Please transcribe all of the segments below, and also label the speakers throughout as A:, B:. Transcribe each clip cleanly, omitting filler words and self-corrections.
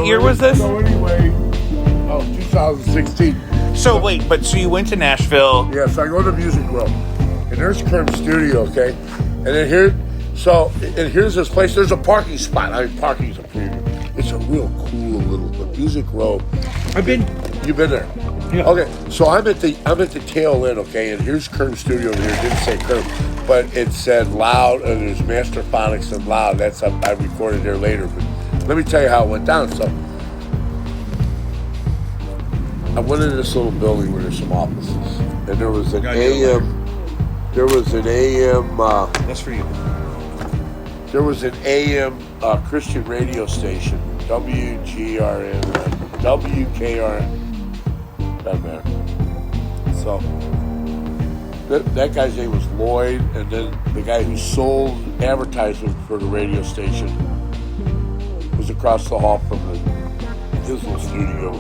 A: year was this?
B: So anyway, 2016.
A: So wait, so you went to Nashville.
B: Yeah, so I go to Music Row, and there's Kerm's studio, okay? And then here's this place. There's a parking spot. I mean, parking's a premium. It's a real cool little Music Row.
A: I've been.
B: You've been there.
A: Yeah.
B: Okay, so I'm at the tail end, okay, and here's Kerm's studio over here. It didn't say Kerm, but it said Loud, and there's Masterphonics and Loud. That's up. I recorded there later, but let me tell you how it went down. So I went into this little building where there's some offices, and there was an AM. There was an AM.
A: That's for you.
B: There was an AM Christian radio station, WGRN, WKRN. Doesn't matter. So that guy's name was Lloyd, and then the guy who sold advertisement for the radio station was across the hall from his little studio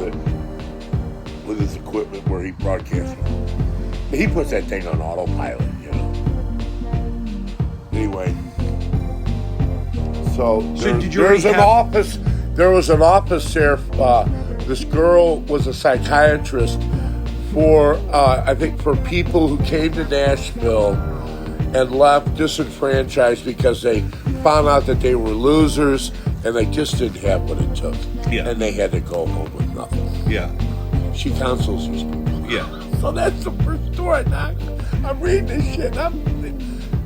B: with his equipment where he broadcast. He puts that thing on autopilot, you know. Anyway, so there was an office there. This girl was a psychiatrist for, I think, for people who came to Nashville and left disenfranchised because they found out that they were losers and they just didn't have what it took.
A: Yeah.
B: And they had to go home with nothing.
A: Yeah.
B: She counsels these people.
A: Yeah.
B: So that's the first story. I'm reading this shit.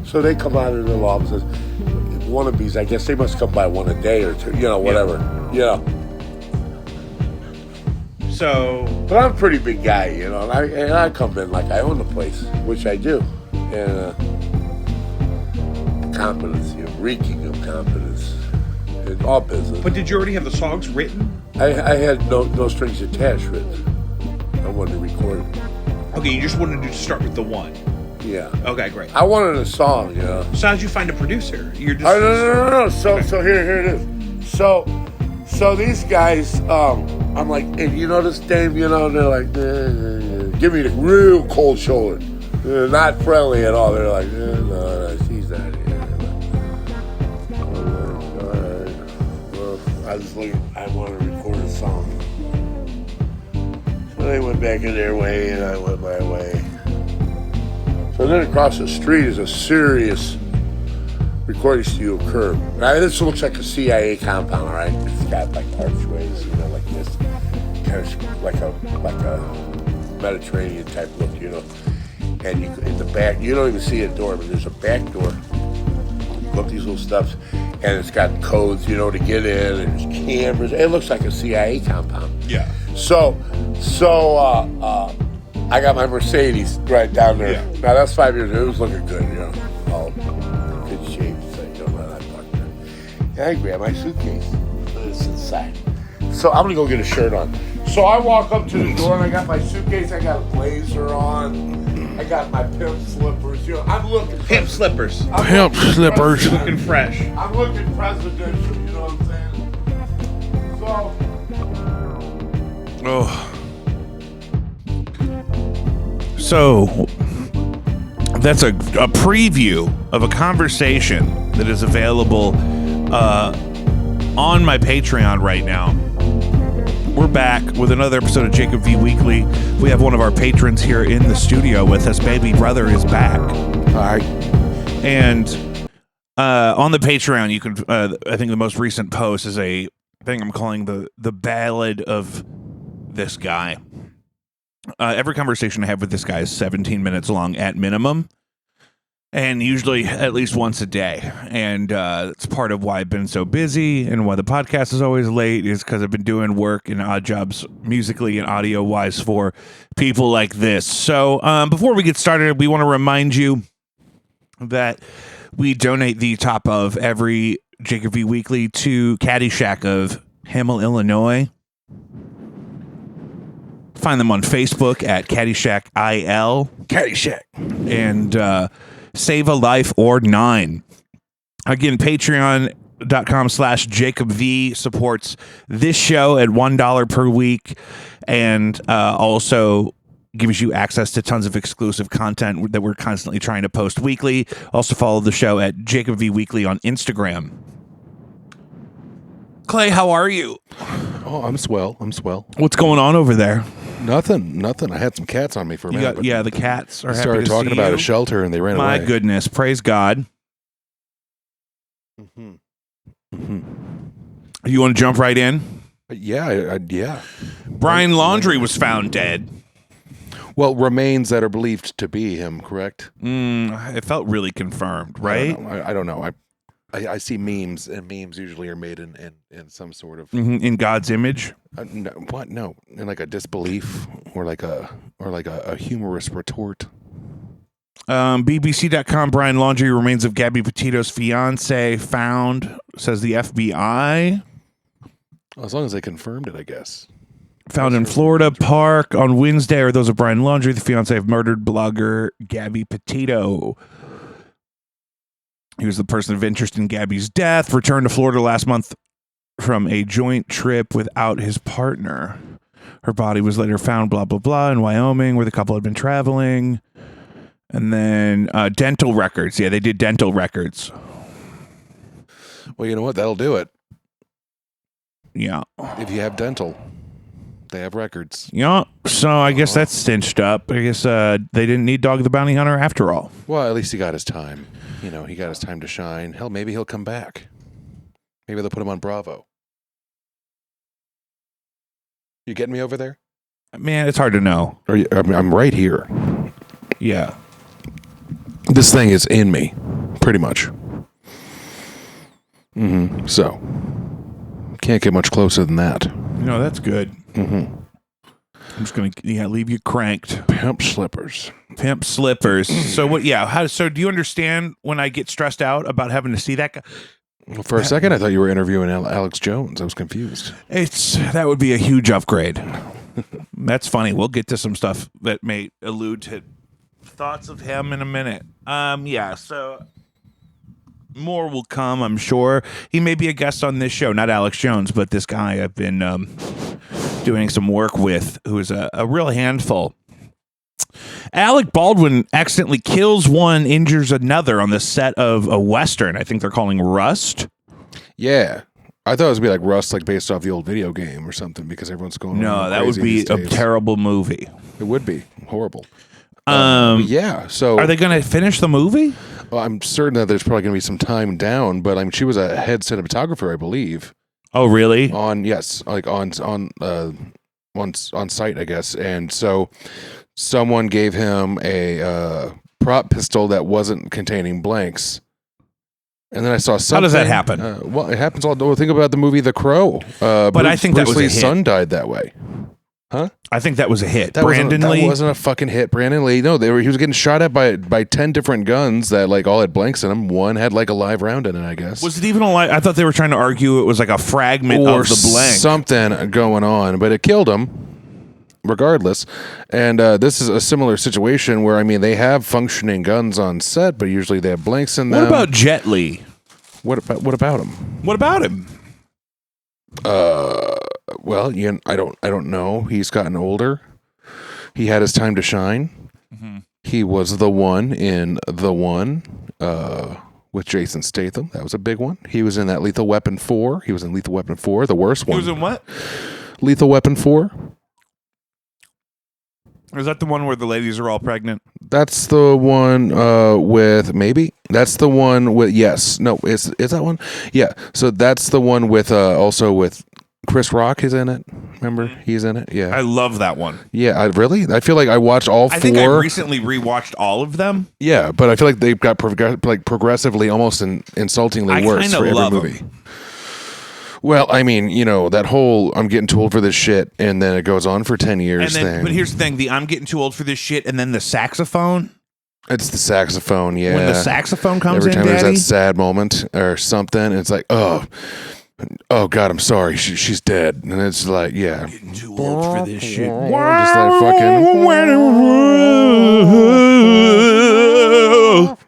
B: So they come out of their offices. Wannabes, I guess they must come by one a day or two, you know, whatever. Yeah.
A: So,
B: but I'm a pretty big guy, you know, and I come in like I own the place, which I do, and competence, you know, reeking of competence in all business.
A: But did you already have the songs written?
B: I had no strings attached written. I wanted to record it.
A: Okay, you just wanted to start with the one.
B: Yeah.
A: Okay, great.
B: I wanted a song, you know.
A: So how'd you find a producer? You're just
B: no. So here it is. So these guys, I'm like, hey, you know this Dave, you know, and they're like, give me the real cold shoulder. They're not friendly at all. They're like, no, she's not here. Well, I want to record a song. So they went back in their way, and I went my way. So then across the street is a serious recording studio curb. Now, this looks like a CIA compound, all right? It's got like archways, you know, like this, kind of like a Mediterranean type look, you know. And you, in the back, you don't even see a door, but there's a back door. Look, these little stuffs, and it's got codes, you know, to get in. And there's cameras. It looks like a CIA compound.
A: Yeah.
B: So I got my Mercedes right down there.
A: Yeah.
B: Now that's 5 years. It was looking good, you know, all good shape. So you don't let that park there. And I grab my suitcase. It's inside. So I'm gonna go get a shirt on. So I walk up to the door and I got my suitcase. I got a blazer on. I got my pimp slippers. You know, I'm looking
A: pimp slippers.
C: Pimp slippers.
A: Looking fresh.
B: I'm looking presidential. You know what I'm saying?
C: Oh. So that's a preview of a conversation that is available on my Patreon right now. We're back with another episode of Jacob V Weekly. We have one of our patrons here in the studio with us. Baby brother is back.
B: All right.
C: And on the Patreon, you can. I think the most recent post is a thing I'm calling the ballad of this guy. Every conversation I have with this guy is 17 minutes long at minimum, and usually at least once a day. And it's part of why I've been so busy and why the podcast is always late, is because I've been doing work and odd jobs musically and audio wise for people like this. So before we get started, we want to remind you that we donate the top of every Jacob V Weekly to Caddyshack of Hamel, Illinois. Find them on Facebook at Caddyshack IL. Caddyshack. And Save a Life or 9. Again, patreon.com/JacobV supports this show at $1 per week, and also gives you access to tons of exclusive content that we're constantly trying to post weekly. Also follow the show at JacobV Weekly on Instagram. Clay, how are you?
D: Oh, I'm swell.
C: What's going on over there?
D: Nothing. I had some cats on me for a minute. but
C: The cats are
D: I
C: happy
D: started
C: to
D: talking
C: see
D: about
C: you.
D: a shelter and they ran
C: My
D: away.
C: goodness, praise God. You want to jump right in?
D: Yeah, yeah.
C: Brian Laundrie was found dead.
D: Well, remains that are believed to be him, correct?
C: It felt really confirmed, right?
D: I don't know. I see memes, and memes usually are made in some sort of
C: In God's image.
D: no, what? No, in like a disbelief or like a humorous retort.
C: BBC.com, Brian Laundrie, remains of Gabby Petito's fiance found, says the FBI.
D: As long as they confirmed it, I guess.
C: Found in Florida Park on Wednesday are those of Brian Laundrie, the fiance of murdered blogger Gabby Petito. He was the person of interest in Gabby's death, returned to Florida last month from a joint trip without his partner. Her body was later found, blah, blah, blah, in Wyoming, where the couple had been traveling. And then dental records. Yeah, they did dental records.
D: Well, you know what? That'll do it.
C: Yeah.
D: If you have dental, they have records.
C: Yeah. So I guess that's cinched up. I guess they didn't need Dog the Bounty Hunter after all.
D: Well, at least he got his time. You know, he got his time to shine. Hell, maybe he'll come back. Maybe they'll put him on Bravo. You getting me over there?
C: Man, it's hard to know.
D: I'm right here.
C: Yeah.
D: This thing is in me, pretty much. So, can't get much closer than that.
C: No, that's good. I'm just going to leave you cranked.
D: Pimp slippers.
C: Pimp slippers. So what? Yeah. So do you understand when I get stressed out about having to see that guy?
D: Well, for a second, I thought you were interviewing Alex Jones. I was confused.
C: That would be a huge upgrade. That's funny. We'll get to some stuff that may allude to thoughts of him in a minute. Yeah. So more will come, I'm sure. He may be a guest on this show, not Alex Jones, but this guy I've been doing some work with, who is a real handful. Alec Baldwin accidentally kills one, injures another on the set of a Western. I think they're calling Rust.
D: Yeah. I thought it was going to be like Rust, like based off the old video game or something, because everyone's going
C: No, that would be a terrible movie.
D: It would be horrible.
C: Yeah.
D: So
C: are they going to finish the movie?
D: Well, I'm certain that there's probably going to be some time down, but I mean, she was a head cinematographer, I believe.
C: Oh, really?
D: On site, I guess. And so someone gave him a prop pistol that wasn't containing blanks. And then I saw something.
C: How does that happen?
D: Well, it happens all. Think about the movie The Crow.
C: But I think that was a
D: Lee's
C: hit.
D: son died that way. Huh?
C: I think that was a hit.
D: That
C: Brandon Lee.
D: That wasn't a fucking hit. Brandon Lee. No, he was getting shot at by 10 different guns that like all had blanks in them. One had like a live round in it, I guess.
C: Was it even a live? I thought they were trying to argue it was like a fragment
D: or
C: of the blank.
D: something going on, but it killed him regardless. And this is a similar situation where, I mean, they have functioning guns on set, but usually they have blanks in them.
C: What about Jet Li?
D: What about him?
C: What about him?
D: Well, I don't know. He's gotten older. He had his time to shine.
C: Mm-hmm.
D: He was the one in The One with Jason Statham. That was a big one. He was in that Lethal Weapon 4. He was in Lethal Weapon 4, the worst one.
C: He was in what?
D: Lethal Weapon 4.
C: Is that the one where the ladies are all pregnant?
D: That's the one with maybe. That's the one with yes. No, is that one? Yeah. So that's the one with also with Chris Rock is in it. Remember? He's in it. Yeah.
C: I love that one.
D: Yeah, really? I feel like I watched all four.
C: I think I recently rewatched all of them.
D: Yeah, but I feel like they've got progressively almost insultingly worse for every movie. Well, I mean, that whole I'm getting too old for this shit, and then it goes on for 10 years thing.
C: But here's the thing, I'm getting too old for this shit, and then the saxophone.
D: It's the saxophone, yeah.
C: When the saxophone comes
D: every time
C: in,
D: there's
C: Daddy?
D: that sad moment or something, it's like, oh God, I'm sorry, she's dead. And it's like, yeah.
C: Getting too old for this shit.
D: Just that fucking...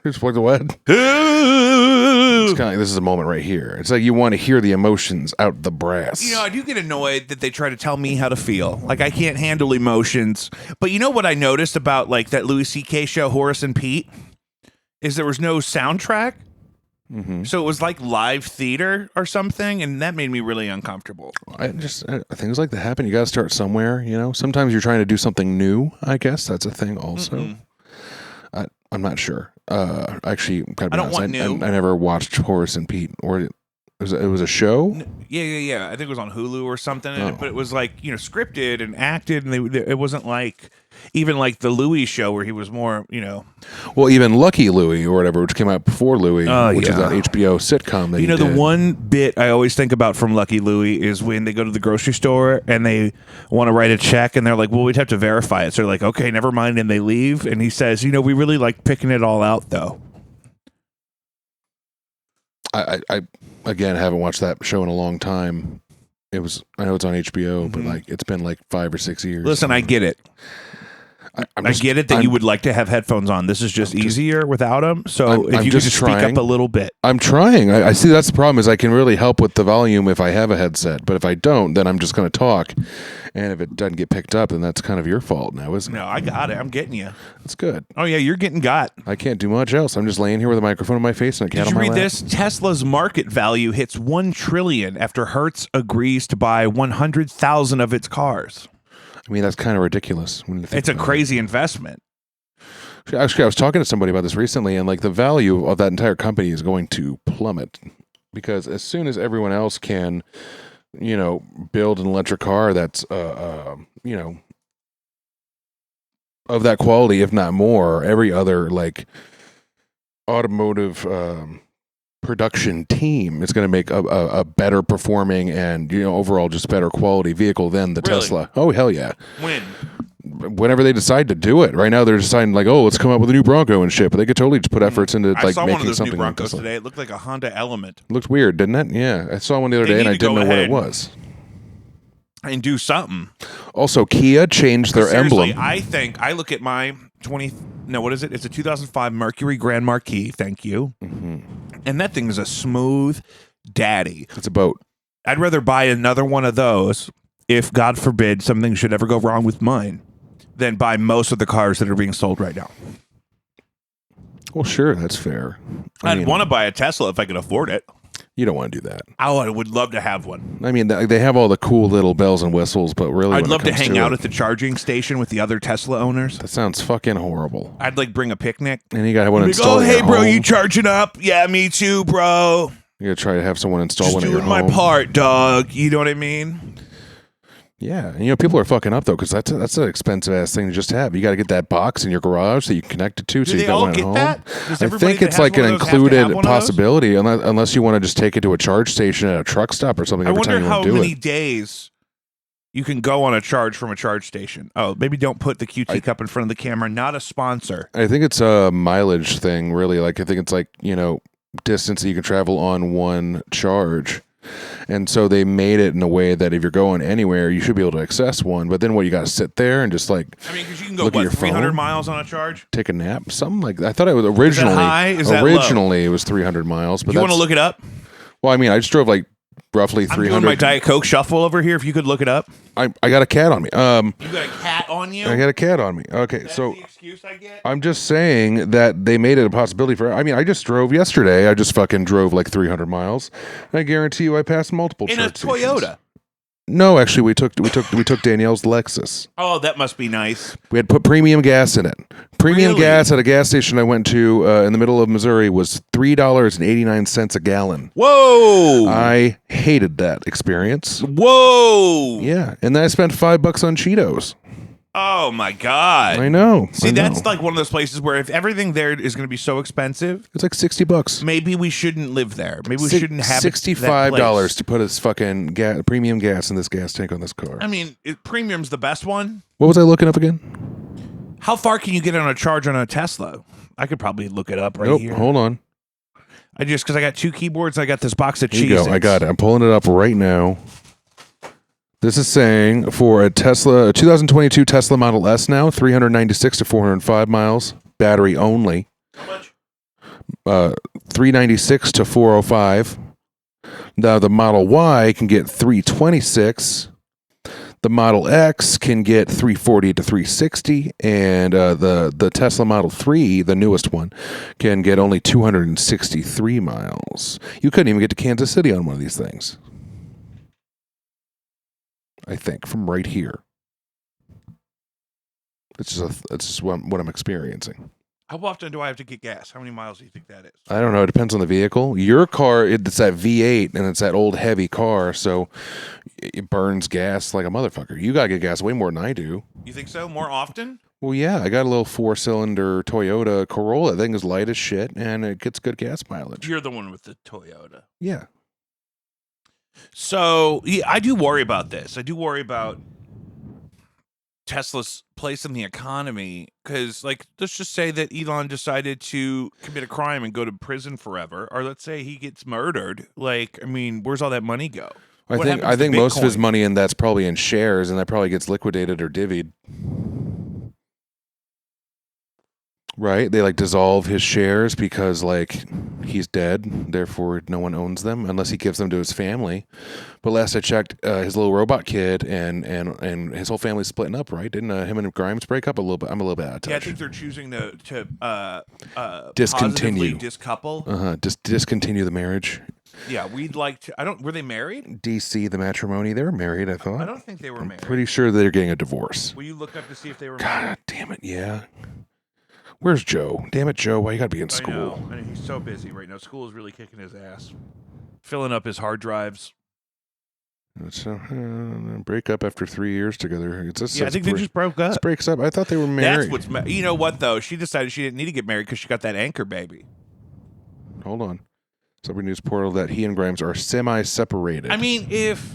D: Just like the what? It's kind of like, this is a moment right here. It's like you want to hear the emotions out the brass.
C: I do get annoyed that they try to tell me how to feel. Like, I can't handle emotions. But you know what I noticed about, like, that Louis C.K. show, Horace and Pete? Is there was no soundtrack. So it was like live theater or something, and that made me really uncomfortable.
D: Things like that happen. You got to start somewhere, you know. Sometimes you're trying to do something new. I guess that's a thing. Also, I'm not sure. Actually,
C: I don't want new.
D: I never watched Horace and Pete, or it was a show.
C: Yeah. I think it was on Hulu or something, but it was like scripted and acted, and it wasn't like even like the Louis show where he was more
D: Well, even Lucky Louie or whatever, which came out before Louie, which is an HBO sitcom. That
C: the one bit I always think about from Lucky Louie is when they go to the grocery store and they want to write a check, and they're like, "Well, we'd have to verify it." So they're like, "Okay, never mind," and they leave. And he says, "We really like picking it all out, though."
D: I again haven't watched that show in a long time. I know it's on HBO, but like it's been like 5 or 6 years.
C: Listen, I get it. I get it that you would like to have headphones on. This is just easier without them. So if you could just speak up a little bit.
D: I'm trying. I see that's the problem is I can really help with the volume if I have a headset. But if I don't, then I'm just going to talk. And if it doesn't get picked up, then that's kind of your fault now, isn't it?
C: No, I got it. I'm getting you.
D: That's good.
C: Oh, yeah, you're getting got.
D: I can't do much else. I'm just laying here with a microphone in my face and a cat on my lap.
C: Did you read this? Tesla's market value hits $1 trillion after Hertz agrees to buy 100,000 of its cars.
D: I mean, that's kind of ridiculous. When you think
C: it's a crazy investment.
D: Actually, I was talking to somebody about this recently, and like the value of that entire company is going to plummet because as soon as everyone else can, build an electric car that's, of that quality, if not more, every other like automotive production team is going to make a better performing and overall just better quality vehicle than the Tesla. Oh hell yeah! Whenever they decide to do it, right now they're deciding like, let's come up with a new Bronco and shit. But they could totally just put efforts into like making something. I saw one of those new
C: Broncos today. It looked like a Honda Element.
D: It looked weird, didn't it? Yeah, I saw one the other day and I didn't know what it was.
C: And do something.
D: Also, Kia changed their emblem.
C: I look at my what is it? It's a 2005 Mercury Grand Marquis. Thank you. Mm-hmm. And that thing is a smooth daddy.
D: It's a boat.
C: I'd rather buy another one of those if, God forbid, something should ever go wrong with mine than buy most of the cars that are being sold right now.
D: Well, sure, that's fair.
C: I'd want to buy a Tesla if I could afford it.
D: You don't want to do that.
C: Oh, I would love to have one.
D: I mean, they have all the cool little bells and whistles, but really,
C: I'd love to hang out at the charging station with the other Tesla owners.
D: That sounds fucking horrible.
C: I'd like bring a picnic.
D: And you got to want to install it.
C: Oh, hey, bro, you charging up? Yeah, me too, bro.
D: You got to try to have someone install one at your home.
C: Just doing my part, dog. You know what I mean?
D: Yeah, and people are fucking up though because that's an expensive ass thing to just have. You got to get that box in your garage that you connect it to, so you got one at home. I think it's like an included possibility, unless you want to just take it to a charge station at a truck stop or something.
C: I wonder how many days you can go on a charge from a charge station. Oh, maybe don't put the QT cup in front of the camera. Not a sponsor.
D: I think it's a mileage thing, really. Like I think it's like distance that you can travel on one charge. And so they made it in a way that if you're going anywhere, you should be able to access one. But then what, you got to sit there and just like,
C: because you can go, 300 miles on a charge?
D: Take a nap? Something like that. I thought it was originally.
C: Is that high? Is that low?
D: It was 300 miles. But
C: you want to look it up?
D: Well, I mean, I just drove like roughly 300.
C: I'm doing my Diet Coke shuffle over here. If you could look it up.
D: I got a cat on me.
C: You got a cat on you?
D: I got a cat on me. Okay,
C: That's
D: so
C: the excuse I get?
D: I'm just saying that they made it a possibility for. I mean, I just drove yesterday. I just fucking drove like 300 miles. And I guarantee you, I passed multiple.
C: In a Toyota.
D: Stations. No, actually, we took Danielle's Lexus.
C: Oh, that must be nice.
D: We had put premium gas in it. Premium gas at a gas station I went to in the middle of Missouri was $3.89 a gallon.
C: Whoa!
D: I hated that experience.
C: Whoa!
D: Yeah, and then I spent $5 on Cheetos.
C: Oh my God!
D: I know.
C: See, that's like one of those places where if everything there is going to be so expensive,
D: it's like $60.
C: Maybe we shouldn't live there. Maybe we shouldn't have
D: $65 to put this fucking premium gas in this gas tank on this car.
C: I mean, premium's the best one.
D: What was I looking up again?
C: How far can you get on a charge on a Tesla? I could probably look it up right here.
D: Hold on.
C: Because I got two keyboards, I got this box of cheese.
D: Here you go. I got it. I'm pulling it up right now. This is saying for a 2022 Tesla Model S now, 396 to 405 miles, battery only.
C: How much?
D: 396 to 405. Now the Model Y can get 326. The Model X can get 340 to 360, and the Tesla Model 3, the newest one, can get only 263 miles. You couldn't even get to Kansas City on one of these things. I think from right here. That's just what I'm experiencing.
C: How often do I have to get gas? How many miles do you think that is?
D: I don't know. It depends on the vehicle. Your car, it's that V8, and it's that old heavy car, so it burns gas like a motherfucker. You gotta get gas way more than I do.
C: You think so? More often?
D: Well, yeah, I got a little 4-cylinder Toyota Corolla. That thing is light as shit, and it gets good gas mileage.
C: You're the one with the Toyota.
D: Yeah.
C: So, yeah, I do worry about this. I do worry about Tesla's place in the economy because, like, let's just say that Elon decided to commit a crime and go to prison forever, or let's say he gets murdered. Like, I mean, where's all that money go?
D: I
C: What
D: think
C: happens to
D: most of his
C: Bitcoin?
D: money in that's probably in shares, and that probably gets liquidated or divvied. Right? They like dissolve his shares because like he's dead, therefore no one owns them unless he gives them to his family. But last I checked, his little robot kid and his whole family's splitting up, right? Didn't him and Grimes break up a little bit? I'm a little bit out of touch.
C: Yeah, I think they're choosing to
D: Discontinue.
C: positively discouple.
D: Just discontinue the marriage.
C: Yeah, we'd like to. I don't. Were they married?
D: DC the matrimony, they were married, I thought.
C: I don't think they were married.
D: Pretty sure they're getting a divorce.
C: Will you look up to see if they were married?
D: God damn it, yeah. Where's Joe? Damn it, Joe, why you gotta be in school?
C: I know. He's so busy right now. School is really kicking his ass, filling up his hard drives.
D: So, break up after 3 years together. It's just,
C: Yeah, I think they just broke up.
D: This breaks up. I thought they were married.
C: That's what's. You know what though? She decided she didn't need to get married because she got that anchor baby.
D: Hold on. Celebrity News Portal that he and Grimes are semi-separated.
C: I mean, if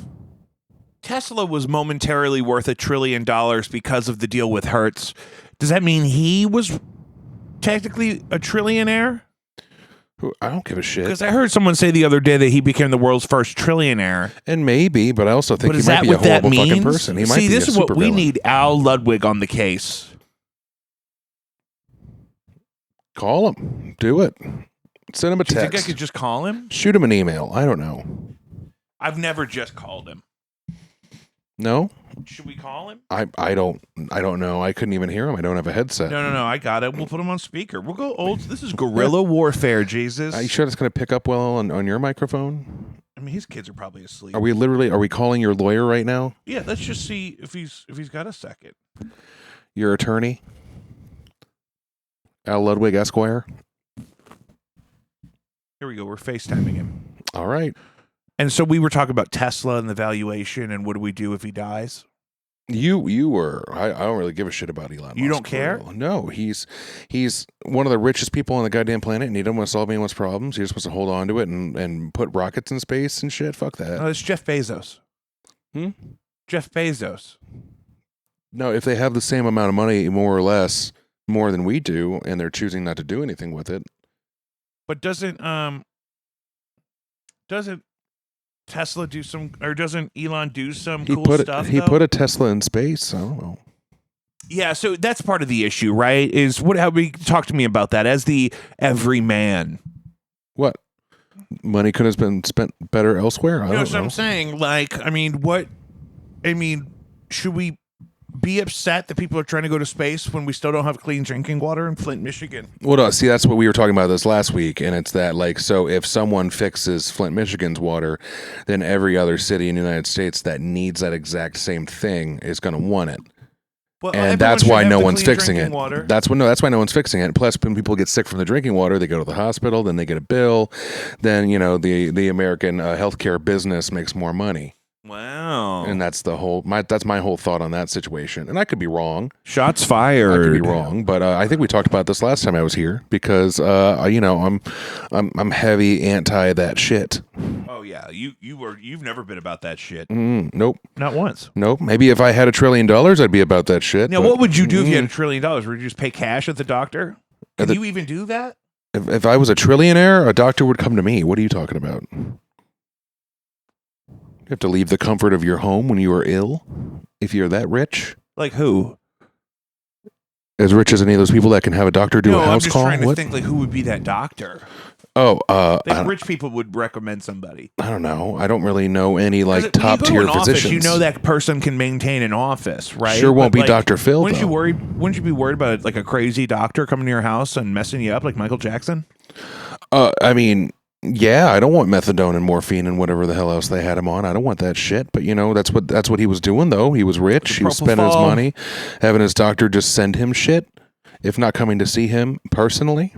C: Tesla was momentarily worth $1 trillion because of the deal with Hertz, does that mean he was technically a trillionaire?
D: I don't give a shit.
C: Because I heard someone say the other day that he became the world's first trillionaire.
D: And maybe, but I also think
C: But
D: he
C: is
D: might
C: that
D: be a
C: what that
D: horrible fucking
C: means?
D: person. He might
C: See,
D: be
C: this
D: a
C: is what we
D: supervillain.
C: need Al Ludwig on the case.
D: Call him. Do it. Send him a
C: Do you
D: text.
C: think I could just call him?
D: Shoot him an email. I don't know.
C: I've never just called him.
D: No?
C: Should we call him?
D: I don't know. I couldn't even hear him. I don't have a headset.
C: No. I got it. We'll put him on speaker. We'll go old. This is guerrilla warfare, Jesus.
D: Are you sure that's going to pick up well on your microphone?
C: I mean, his kids are probably asleep.
D: Are we calling your lawyer right now?
C: Yeah, let's just see if he's got a second.
D: Your attorney? Al Ludwig Esquire?
C: Here we go. We're FaceTiming him.
D: All right.
C: And so we were talking about Tesla and the valuation and what do we do if he dies?
D: You were. I don't really give a shit about Elon Musk.
C: You don't care?
D: No, he's one of the richest people on the goddamn planet, and he doesn't want to solve anyone's problems. He just wants to hold on to it and put rockets in space and shit. Fuck that.
C: No, it's Jeff Bezos. Jeff Bezos.
D: No, if they have the same amount of money, more or less, more than we do, and they're choosing not to do anything with it.
C: But doesn't Tesla do some, or doesn't Elon do some cool stuff?
D: He
C: though?
D: put a Tesla in space. I don't know.
C: Yeah, so that's part of the issue, right? Is how we talk to me about that as the everyman.
D: What? Money could have been spent better elsewhere? I
C: You know
D: don't
C: what
D: know.
C: I'm saying? Like, should we be upset that people are trying to go to space when we still don't have clean drinking water in Flint, Michigan?
D: Well, no, see, that's what we were talking about this last week, and it's that, like, so if someone fixes Flint, Michigan's water, then every other city in the United States that needs that exact same thing is going to want it.
C: Well,
D: And
C: everyone
D: that's
C: should
D: why
C: have
D: no
C: the
D: one's
C: clean
D: fixing
C: drinking
D: it.
C: Water.
D: That's why no one's fixing it. Plus, when people get sick from the drinking water, they go to the hospital, then they get a bill, then, the American healthcare business makes more money.
C: Wow.
D: And that's that's my whole thought on that situation. And I could be wrong.
C: Shots
D: I
C: fired.
D: could be wrong, but I think we talked about this last time I was here because I'm heavy anti that shit.
C: Oh yeah, you've never been about that shit.
D: Nope.
C: Not once.
D: Nope. Maybe if I had $1 trillion, I'd be about that shit.
C: Now,
D: but
C: what would you do if you had $1 trillion? Would you just pay cash at the doctor? Can
D: the-
C: you even do that?
D: if I was a trillionaire, a doctor would come to me. What are you talking about? You have to leave the comfort of your home when you are ill? If you're that rich?
C: Like who?
D: As rich as any of those people that can have a doctor do
C: No,
D: a
C: I'm
D: house
C: just
D: call?
C: trying to
D: What?
C: think like who would be that doctor.
D: Oh,
C: That rich people would recommend somebody.
D: I don't know. I don't really know any like
C: 'Cause when you
D: top
C: go to
D: tier
C: an office,
D: physicians.
C: you know that person can maintain an office, right?
D: Sure won't
C: But,
D: be
C: like,
D: Dr. Phil,
C: Wouldn't
D: though.
C: you be worried about like a crazy doctor coming to your house and messing you up like Michael Jackson?
D: I mean, yeah, I don't want methadone and morphine and whatever the hell else they had him on. I don't want that shit. But that's what he was doing though. He was rich. He was spending his
C: propofol.
D: money, having his doctor just send him shit, if not coming to see him personally.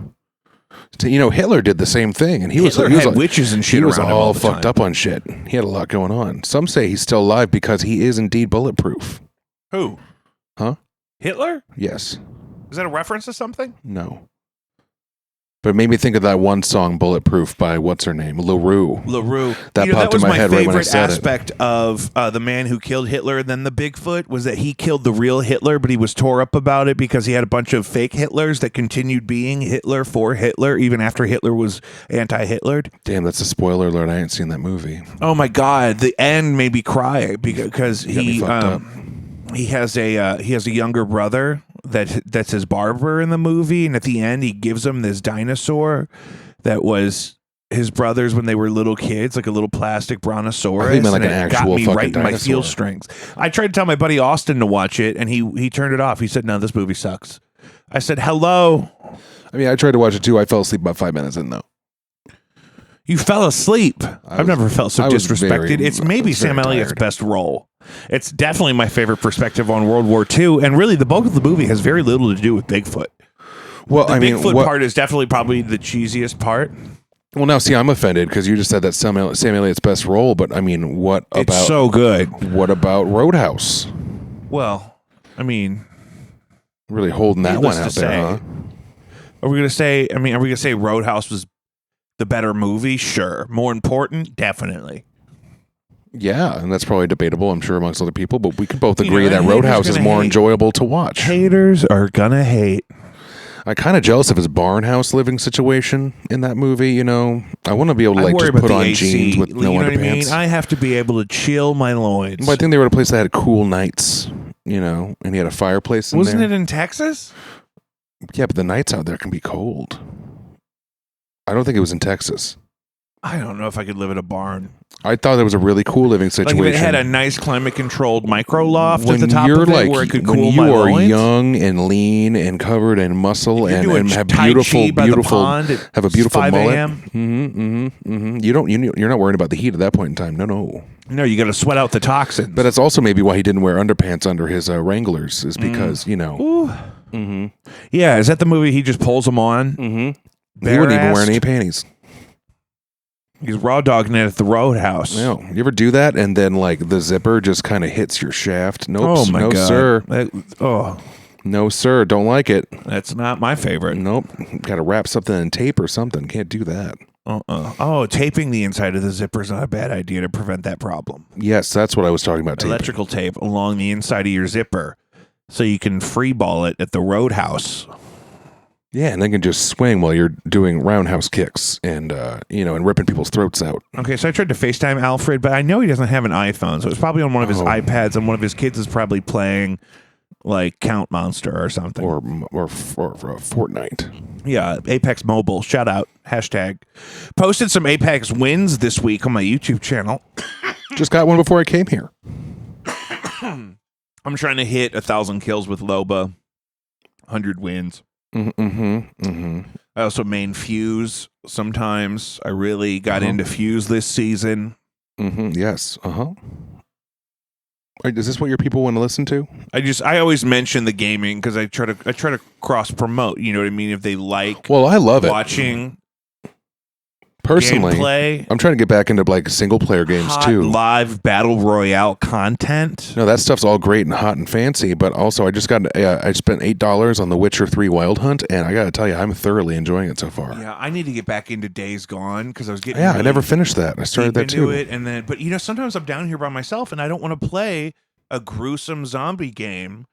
D: Hitler did the same thing, and he
C: Hitler
D: was
C: had witches and shit
D: He was
C: around him
D: all
C: the
D: fucked
C: time.
D: up on shit. He had a lot going on. Some say he's still alive because he is indeed bulletproof.
C: Who?
D: Huh?
C: Hitler?
D: Yes.
C: Is that a reference to something?
D: No. But it made me think of that one song, Bulletproof, by what's her name? LaRue.
C: LaRue.
D: That popped in
C: was
D: my head right when I
C: favorite
D: said it.
C: aspect of The Man Who Killed Hitler and then the Bigfoot was that he killed the real Hitler, but he was tore up about it because he had a bunch of fake Hitlers that continued being Hitler for Hitler even after Hitler was anti-Hitlered.
D: Damn, that's a spoiler alert. I ain't seen that movie.
C: Oh my God! The end made me cry because
D: You got me fucked up.
C: he has a younger brother that's his barber in the movie, and at the end he gives him this dinosaur that was his brother's when they were little kids, like a little plastic brontosaurus.
D: I think you meant like
C: and
D: an
C: it got
D: actual
C: me
D: fucking
C: right in my
D: dinosaur.
C: feel strings. I tried to tell my buddy Austin to watch it, and he turned it off. He said, "No, this movie sucks." I said, "Hello."
D: I mean, I tried to watch it too. I fell asleep about 5 minutes in though.
C: You fell asleep. I've never felt so
D: I was
C: disrespected.
D: very-
C: It's maybe
D: I was very
C: Sam Elliott's
D: tired.
C: best role. It's definitely my favorite perspective on World War II, and really the bulk of the movie has very little to do with Bigfoot.
D: Well,
C: The
D: I mean,
C: Bigfoot part is definitely probably the cheesiest part.
D: well, now see, I'm offended because you just said that Sam Elliott's best role, but I mean, what
C: It's
D: about
C: so good.
D: what about Roadhouse?
C: Well, I mean,
D: Really holding that
C: needless
D: one out
C: to
D: there,
C: say,
D: huh?
C: are we gonna say Roadhouse was the better movie? Sure. More important? Definitely.
D: Yeah, and that's probably debatable, I'm sure, amongst other people, but we could both
C: You
D: agree
C: know,
D: that
C: and haters
D: Roadhouse is
C: gonna
D: more
C: hate.
D: enjoyable to watch.
C: Haters are gonna hate.
D: I'm kind of jealous of his barnhouse living situation in that movie. I want to be able to
C: I
D: like
C: worry
D: just
C: about
D: put
C: the
D: on
C: AC.
D: jeans with
C: You
D: no
C: know what I
D: underpants.
C: mean? I have to be able to chill my loins.
D: But I think they were at a place that had cool nights, and he had a fireplace in
C: Wasn't
D: there.
C: it in Texas?
D: Yeah, but the nights out there can be cold. I don't think it was in Texas.
C: I don't know if I could live in a barn.
D: I thought it was a really cool living
C: Like
D: situation.
C: if it had a nice climate-controlled micro loft
D: when
C: at the top
D: you're
C: of it
D: like,
C: where it could
D: when
C: cool
D: you
C: my
D: are
C: loins.
D: young and lean and covered in muscle
C: You're
D: and,
C: doing
D: and have
C: Tai
D: beautiful,
C: Chi by the
D: beautiful,
C: pond at
D: have a beautiful
C: 5
D: mullet.
C: a.m.
D: You're not worried about the heat at that point in time. No.
C: No, you got to sweat out the toxins.
D: But that's also maybe why he didn't wear underpants under his Wranglers, is because
C: Ooh.
D: Mm-hmm.
C: Yeah, is that the movie he just pulls them on?
D: He wouldn't even wear
C: Bare-assed?
D: any panties.
C: He's raw dogging it at the Roadhouse.
D: No, you ever do that and then like the zipper just kind of hits your shaft? Nope.
C: Oh my
D: no,
C: god.
D: sir.
C: Oh,
D: No, sir. Don't like it.
C: that's not my favorite.
D: Nope. Got to wrap something in tape or something. Can't do that.
C: Oh, taping the inside of the zipper is not a bad idea to prevent that problem.
D: Yes, that's what I was talking about. Taping.
C: Electrical tape along the inside of your zipper so you can free ball it at the Roadhouse.
D: Yeah, and they can just swing while you're doing roundhouse kicks and and ripping people's throats out.
C: Okay, so I tried to FaceTime Alfred, but I know he doesn't have an iPhone, so it's probably on one of his
D: Oh.
C: iPads, and one of his kids is probably playing like Count Monster or something.
D: Or Fortnite.
C: Yeah, Apex Mobile. Shout out. Hashtag. Posted some Apex wins this week on my YouTube channel.
D: Just got one before I came here.
C: I'm trying to hit 1,000 kills with Loba. 100 wins. I also main Fuse sometimes. I really got into Fuse this season.
D: Yes. Is this what your people want to listen to?
C: I always mention the gaming because I try to cross promote. You know what I mean? If they like
D: Well, I love it.
C: watching
D: Personally,
C: gameplay,
D: I'm trying to get back into like single player games
C: hot
D: too.
C: live battle royale content.
D: No, that stuff's all great and hot and fancy, but also I spent $8 on The Witcher 3 Wild Hunt, and I got to tell you, I'm thoroughly enjoying it so far.
C: Yeah, I need to get back into Days Gone because I was getting
D: Yeah, I
C: really
D: never finished that. I started
C: deep
D: that
C: into
D: too.
C: it, and then but sometimes I'm down here by myself and I don't want to play a gruesome zombie game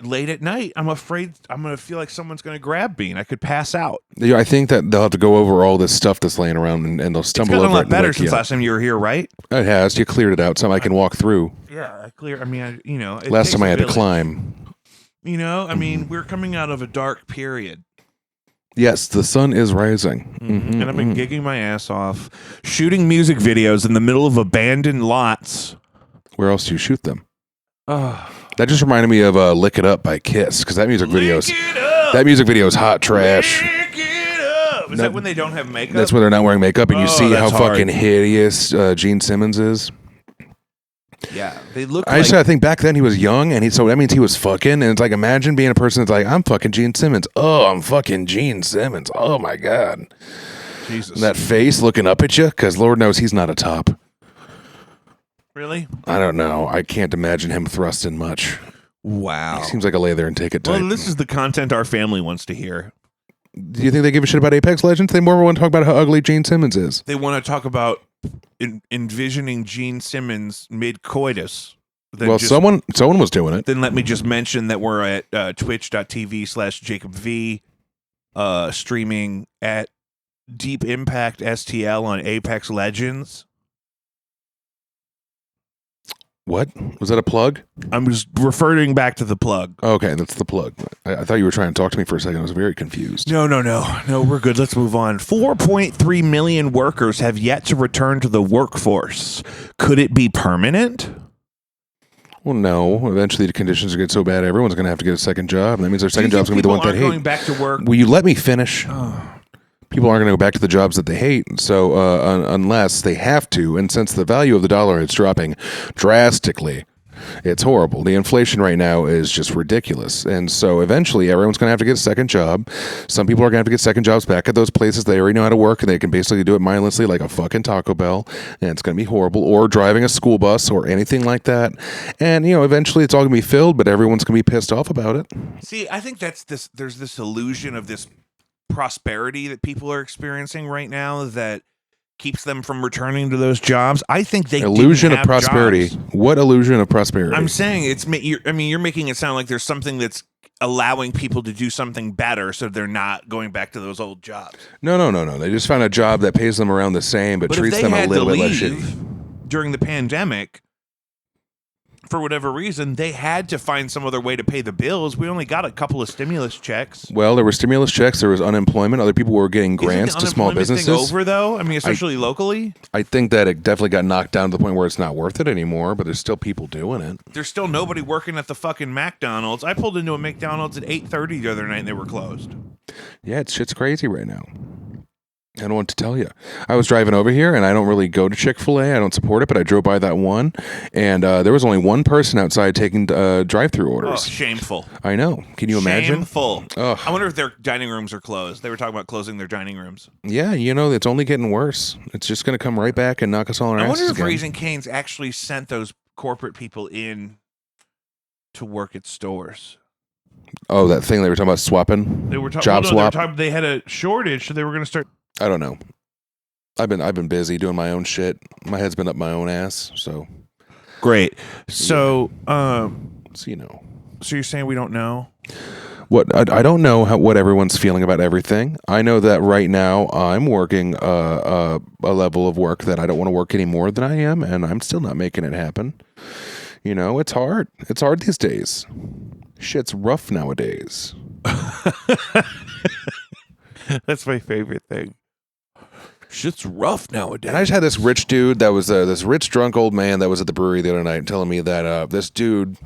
C: late at night. I'm afraid I'm gonna feel like someone's gonna grab me and I could pass out.
D: Yeah, I think that they'll have to go over all this stuff that's laying around and they'll
C: It's
D: stumble
C: gotten a
D: over
C: lot
D: it. and
C: better
D: wake you
C: since
D: up.
C: last time you were here, right?
D: It has. You cleared it out, so I can walk through.
C: Yeah, I mean, it
D: Last
C: takes
D: time
C: a
D: I had to
C: village.
D: climb.
C: I mean, we're coming out of a dark period.
D: Yes, the sun is rising. Mhm,
C: And I've been gigging my ass off, shooting music videos in the middle of abandoned lots.
D: Where else do you shoot them?
C: Oh,
D: That just reminded me of "Lick It Up" by Kiss, because that music video is hot trash.
C: Lick it up. Is that when they don't have makeup?
D: That's when they're not wearing makeup, and you
C: Oh,
D: see how
C: that's hard.
D: fucking hideous Gene Simmons is.
C: Yeah, they look
D: I just gotta think back then he was young, and so that means he was fucking. And it's like, imagine being a person that's like, I'm fucking Gene Simmons. Oh, I'm fucking Gene Simmons. Oh my god,
C: Jesus.
D: that face looking up at you, because Lord knows he's not a top.
C: Really?
D: I don't know. I can't imagine him thrusting much.
C: Wow.
D: He seems like a lay there and take it type.
C: Well, this is the content our family wants to hear.
D: Do you think they give a shit about Apex Legends? They more want to talk about how ugly Gene Simmons is.
C: They want to talk about envisioning Gene Simmons mid-coitus.
D: Well, someone was doing it.
C: Then let me just mention that we're at twitch.tv/JacobV, streaming at Deep Impact STL on Apex Legends.
D: What? Was that a plug?
C: I'm just referring back to the plug.
D: Okay, that's the plug. I thought you were trying to talk to me for a second. I was very confused.
C: No, we're good. Let's move on. 4.3 million workers have yet to return to the workforce. Could it be permanent?
D: Well, no. Eventually, the conditions are get so bad, everyone's going to have to get a second job, and that means their second job's going to be the one they
C: going
D: hate.
C: back to work.
D: Will you let me finish? People aren't going to go back to the jobs that they hate, so unless they have to. And since the value of the dollar is dropping drastically, it's horrible. The inflation right now is just ridiculous. And so eventually everyone's going to have to get a second job. Some people are going to have to get second jobs back at those places they already know how to work, and they can basically do it mindlessly like a fucking Taco Bell, and it's going to be horrible. Or driving a school bus or anything like that. And, eventually it's all going to be filled, but everyone's going to be pissed off about it.
C: See, I think there's this illusion of this prosperity that people are experiencing right now that keeps them from returning to those jobs. I think they
D: illusion
C: didn't
D: of
C: have
D: prosperity.
C: jobs.
D: What illusion of prosperity?
C: I'm saying you're making it sound like there's something that's allowing people to do something better, so they're not going back to those old jobs.
D: No. They just found a job that pays them around the same, but
C: But
D: treats
C: if they
D: them a
C: had
D: little
C: to
D: bit less
C: leave
D: shitty.
C: during the pandemic, for whatever reason, they had to find some other way to pay the bills. We only got a couple of stimulus checks.
D: Well, there were stimulus checks. There was unemployment. Other people were getting grants to small businesses.
C: Thing over though? I mean, especially locally.
D: I think that it definitely got knocked down to the point where it's not worth it anymore. But there's still people doing it.
C: There's still nobody working at the fucking McDonald's. I pulled into a McDonald's at 8:30 the other night and they were closed.
D: Yeah, shit's crazy right now. I don't know what to tell you. I was driving over here, and I don't really go to Chick-fil-A. I don't support it, but I drove by that one, and there was only one person outside taking drive-through
C: Oh,
D: orders.
C: shameful.
D: I know. Can you imagine?
C: Shameful.
D: Ugh.
C: I wonder if their dining rooms are closed. They were talking about closing their dining rooms.
D: Yeah, it's only getting worse. It's just going to come right back and knock us all on our
C: I wonder
D: asses
C: if
D: again.
C: Raising Cane's actually sent those corporate people in to work at stores.
D: Oh, that thing they were talking about swapping?
C: They were
D: Job swap?
C: They had a shortage, so they were going to start.
D: I don't know. I've been busy doing my own shit. My head's been up my own ass, so
C: Great. So,
D: so
C: so you're saying we don't know?
D: What I don't know what everyone's feeling about everything. I know that right now I'm working a level of work that I don't want to work any more than I am, and I'm still not making it happen. It's hard. It's hard these days. Shit's rough nowadays.
C: That's my favorite thing. Shit's rough nowadays.
D: And I just had this rich dude that was this rich drunk old man that was at the brewery the other night telling me that this dude,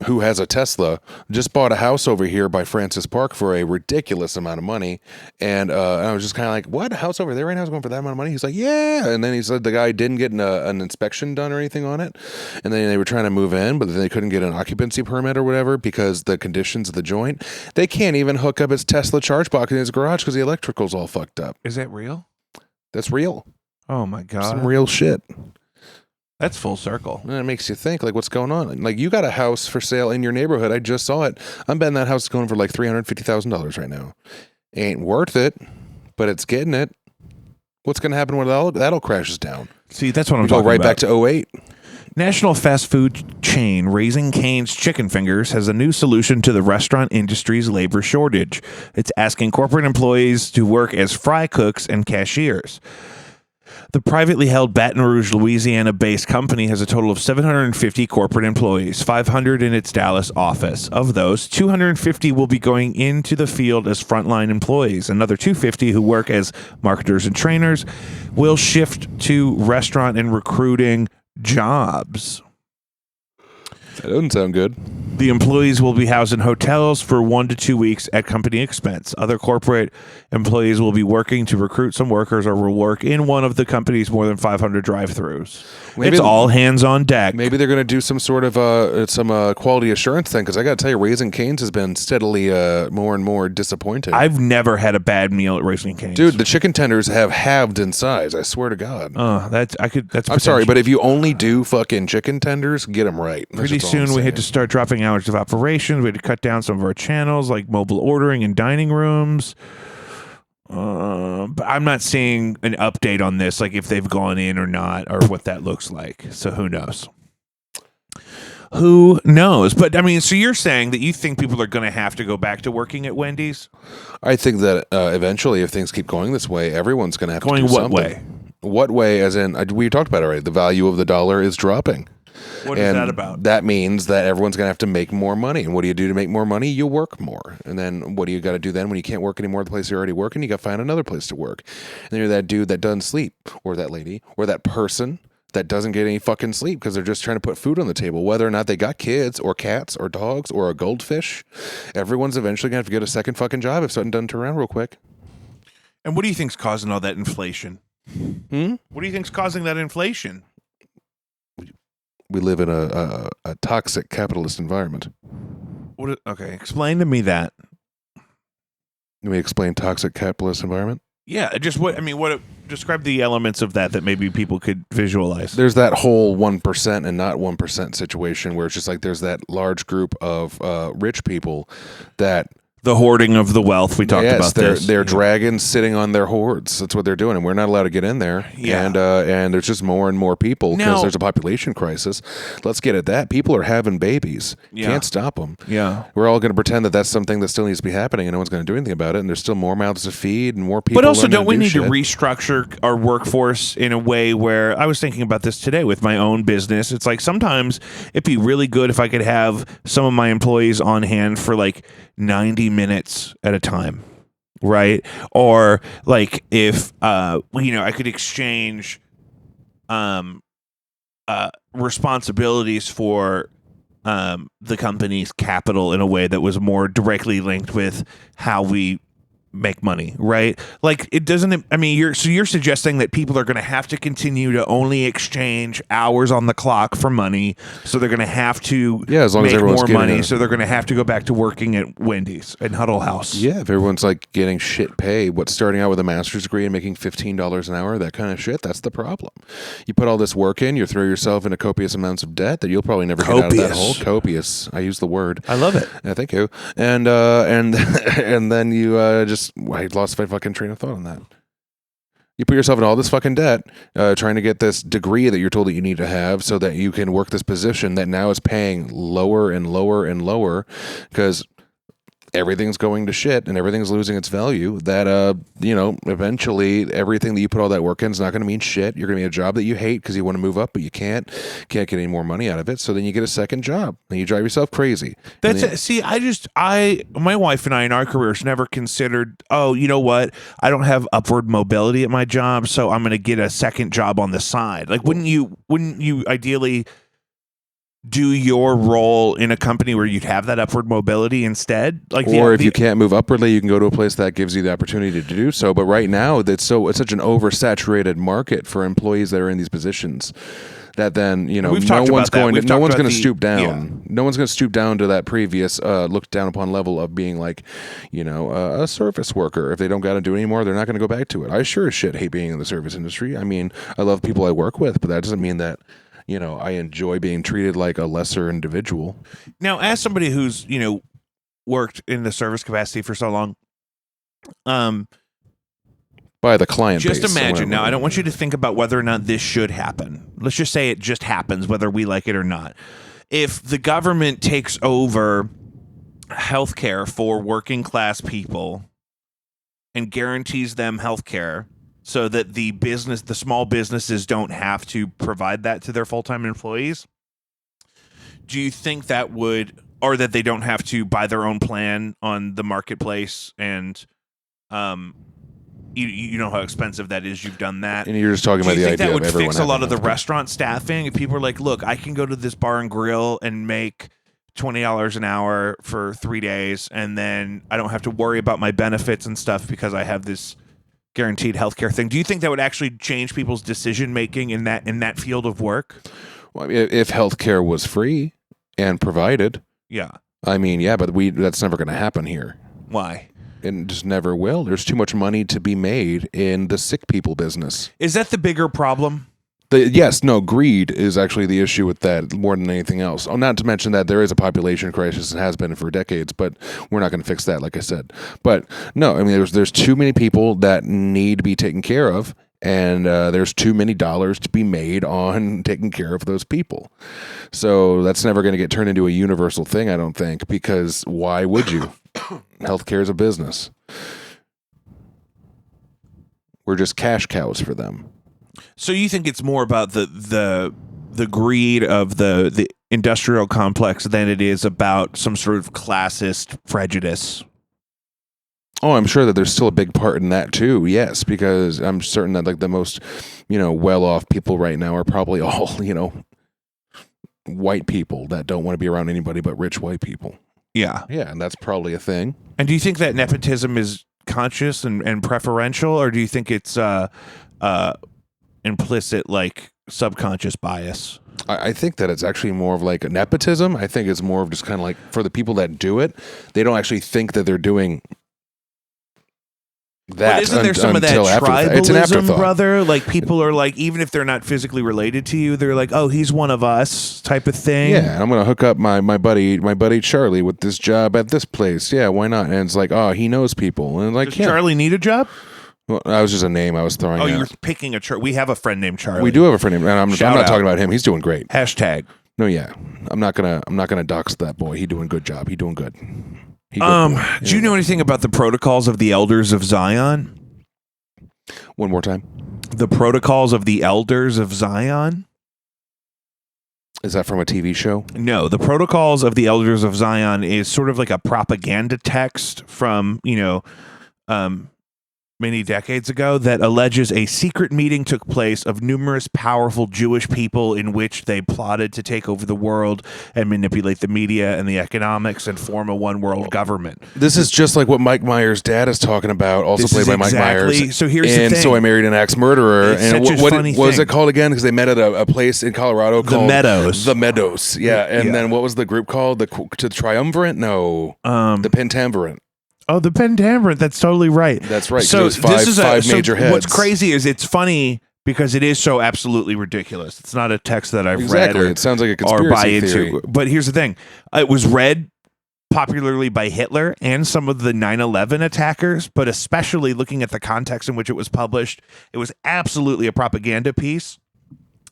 D: who has a Tesla, just bought a house over here by Francis Park for a ridiculous amount of money. And I was just kind of like, what? A house over there right now is going for that amount of money? He's like, yeah. And then he said the guy didn't get an inspection done or anything on it. And then they were trying to move in, but then they couldn't get an occupancy permit or whatever because the conditions of the joint. They can't even hook up his Tesla charge box in his garage because the electrical's all fucked up.
C: Is that real?
D: That's real.
C: Oh my God.
D: Some real shit.
C: That's full circle.
D: And it makes you think, what's going on? You got a house for sale in your neighborhood. I just saw it. I'm betting that house is going for $350,000 right now. Ain't worth it, but it's getting it. What's going to happen when that all crashes down?
C: See, that's what I'm
D: We go
C: talking
D: right
C: about.
D: back to 08.
C: National fast food chain Raising Cane's Chicken Fingers has a new solution to the restaurant industry's labor shortage. It's asking corporate employees to work as fry cooks and cashiers. The privately held Baton Rouge, Louisiana-based company has a total of 750 corporate employees, 500 in its Dallas office. Of those, 250 will be going into the field as frontline employees. Another 250 who work as marketers and trainers will shift to restaurant and recruiting jobs.
D: That doesn't sound good.
C: The employees will be housed in hotels for 1 to 2 weeks at company expense. Other corporate employees will be working to recruit some workers or will work in one of the company's more than 500 drive-thrus. It's all hands on deck.
D: Maybe they're going to do some sort of quality assurance thing, because I got to tell you, Raising Cane's has been steadily more and more disappointing.
C: I've never had a bad meal at Raising Cane's.
D: Dude, the chicken tenders have halved in size. I swear to God.
C: That's
D: I'm sorry, but if you only do fucking chicken tenders, get them right. That's
C: pretty
D: just all
C: soon
D: I'm
C: we had
D: saying.
C: to start dropping hours of operation. We had to cut down some of our channels, like mobile ordering and dining rooms. But I'm not seeing an update on this, like if they've gone in or not, or what that looks like. So who knows? Who knows? But I mean, so you're saying that you think people are going to have to go back to working at Wendy's?
D: I think that eventually, if things keep going this way, everyone's going to have to do
C: Going what
D: something.
C: way?
D: What way? As in, we talked about it already. The value of the dollar is dropping.
C: What is that about?
D: That means that everyone's going to have to make more money. And what do you do to make more money? You work more. And then what do you got to do then when you can't work anymore at the place you're already working? You got to find another place to work. And then you're that dude that doesn't sleep, or that lady, or that person that doesn't get any fucking sleep because they're just trying to put food on the table, whether or not they got kids or cats or dogs or a goldfish. Everyone's eventually going to have to get a second fucking job if something doesn't turn around real quick.
C: And what do you think's causing all that inflation? What do you think's causing that inflation?
D: We live in a toxic capitalist environment.
C: Okay, explain to me that.
D: Can we explain toxic capitalist environment?
C: Yeah, just what describe the elements of that maybe people could visualize.
D: There's that whole 1% and not 1% situation where it's just like there's that large group of rich people that
C: The hoarding of the wealth we talked about.
D: They're dragons sitting on their hoards. That's what they're doing, and we're not allowed to get in there.
C: Yeah.
D: And there's just more and more people because
C: Now-
D: there's a population crisis. Let's get at that. People are having babies.
C: Yeah.
D: Can't stop them.
C: Yeah.
D: We're all going to pretend that that's something that still needs to be happening, and no one's going to do anything about it. And there's still more mouths to feed and more people.
C: But also,
D: learning
C: don't we
D: do
C: need to
D: shit.
C: restructure our workforce in a way where I was thinking about this today with my own business. It's like sometimes it'd be really good if I could have some of my employees on hand for like 90 minutes at a time, right? Or like if I could exchange responsibilities for the company's capital in a way that was more directly linked with how we make money, right? Like it doesn't. I mean, you're suggesting that people are going to have to continue to only exchange hours on the clock for money, so they're going to have to
D: as long as
C: make
D: everyone's
C: more
D: getting
C: money,
D: it.
C: so they're going to have to go back to working at Wendy's and Huddle House.
D: Yeah, if everyone's like getting shit pay, what's starting out with a master's degree and making $15 an hour, that kind of shit, that's the problem. You put all this work in, you throw yourself into copious amounts of debt that you'll probably never get out of that hole. Copious. I use the word.
C: I love it.
D: Yeah, thank you. And then you I lost my fucking train of thought on that. You put yourself in all this fucking debt, trying to get this degree that you're told that you need to have so that you can work this position that now is paying lower and lower and lower because everything's going to shit and everything's losing its value. That, eventually everything that you put all that work in is not going to mean shit. You're going to be a job that you hate because you want to move up, but you can't get any more money out of it. So then you get a second job and you drive yourself crazy.
C: That's it. See, my wife and I in our careers never considered, oh, you know what? I don't have upward mobility at my job, so I'm going to get a second job on the side. Like, wouldn't you ideally do your role in a company where you'd have that upward mobility instead? Like,
D: or if you can't move upwardly, you can go to a place that gives you the opportunity to do so. But right now, it's such an oversaturated market for employees that are in these positions that then no one's going to stoop down.
C: Yeah.
D: No one's going to stoop down to that previous looked down upon level of being like, a service worker. If they don't got to do it anymore, they're not going to go back to it. I sure as shit hate being in the service industry. I mean, I love people I work with, but that doesn't mean that I enjoy being treated like a lesser individual.
C: Now, as somebody who's, worked in the service capacity for so long,
D: By the client
C: just
D: base.
C: imagine. Now, I don't want you to think about whether or not this should happen. Let's just say it just happens, whether we like it or not. If the government takes over healthcare for working class people and guarantees them healthcare so that the small businesses don't have to provide that to their full-time employees. Do you think that would, or that they don't have to buy their own plan on the marketplace? And you know how expensive that is. You've done that.
D: And you're just talking
C: Do
D: about
C: you
D: the
C: think
D: idea
C: that would
D: of everyone
C: fix a lot
D: having
C: of the
D: healthcare.
C: restaurant staffing? If people are like, look, I can go to this bar and grill and make $20 an hour for 3 days, and then I don't have to worry about my benefits and stuff because I have this guaranteed healthcare thing. Do you think that would actually change people's decision making in that field of work?
D: Well, I mean, if healthcare was free and provided,
C: Yeah.
D: I mean, yeah, but that's never going to happen here.
C: Why?
D: And just never will. There's too much money to be made in the sick people business.
C: Is that the bigger problem?
D: Greed is actually the issue with that more than anything else. Oh, not to mention that there is a population crisis and has been for decades, but we're not going to fix that, like I said. But no, I mean, there's too many people that need to be taken care of, and there's too many dollars to be made on taking care of those people. So that's never going to get turned into a universal thing, I don't think, because why would you? Healthcare is a business. We're just cash cows for them.
C: So you think it's more about the greed of the industrial complex than it is about some sort of classist prejudice?
D: Oh, I'm sure that there's still a big part in that too. Yes, because I'm certain that like the most, well-off people right now are probably all, white people that don't want to be around anybody but rich white people.
C: Yeah.
D: Yeah, and that's probably a thing.
C: And do you think that nepotism is conscious and preferential, or do you think it's implicit, like subconscious bias?
D: I think that it's actually more of like a nepotism. I think it's more of just kind of like for the people that do it, they don't actually think that they're doing that.
C: But isn't there some of that
D: until after the fact. It's an
C: tribalism,
D: afterthought.
C: brother? Like people are like, even if they're not physically related to you, they're like, oh, he's one of us type of thing.
D: Yeah, and I'm gonna hook up my buddy Charlie with this job at this place. Yeah, why not? And it's like, oh, he knows people, and like,
C: Does
D: yeah.
C: Charlie need a job?
D: Well, that was just a name I was throwing
C: Oh,
D: out.
C: you're picking a Charlie. We have a friend named Charlie.
D: We do have a friend named, and I'm
C: Shout
D: not
C: out.
D: talking about him. He's doing great.
C: Hashtag.
D: No, yeah, I'm not gonna dox that boy. He doing a good job. He doing good. He good boy.
C: Do you know anything about the protocols of the Elders of Zion?
D: One more time.
C: The protocols of the Elders of Zion?
D: Is that from a TV show?
C: No, the protocols of the Elders of Zion is sort of like a propaganda text from, many decades ago that alleges a secret meeting took place of numerous powerful Jewish people in which they plotted to take over the world and manipulate the media and the economics and form a one world government.
D: This is just like what Mike Myers' dad is talking about, also
C: This
D: played
C: is
D: by Mike
C: exactly-
D: Myers.
C: so here's the
D: and
C: thing.
D: So I Married an Axe Murderer.
C: It's
D: and
C: such a funny
D: what was
C: thing.
D: it called again? Because they met at a place in Colorado
C: The
D: called
C: Meadows.
D: The Meadows. Yeah, and
C: Yeah.
D: then what was the group called? The Triumvirate? No, the Pentamvirate.
C: Oh, the Pentamvirate. That's totally right.
D: That's right.
C: So
D: So there's five major heads.
C: What's crazy is it's funny because it is so absolutely ridiculous. It's not a text that I've
D: Exactly.
C: read
D: It sounds like a
C: or buy
D: conspiracy theory.
C: into. But here's the thing: it was read popularly by Hitler and some of the 9/11 attackers, but especially looking at the context in which it was published, it was absolutely a propaganda piece.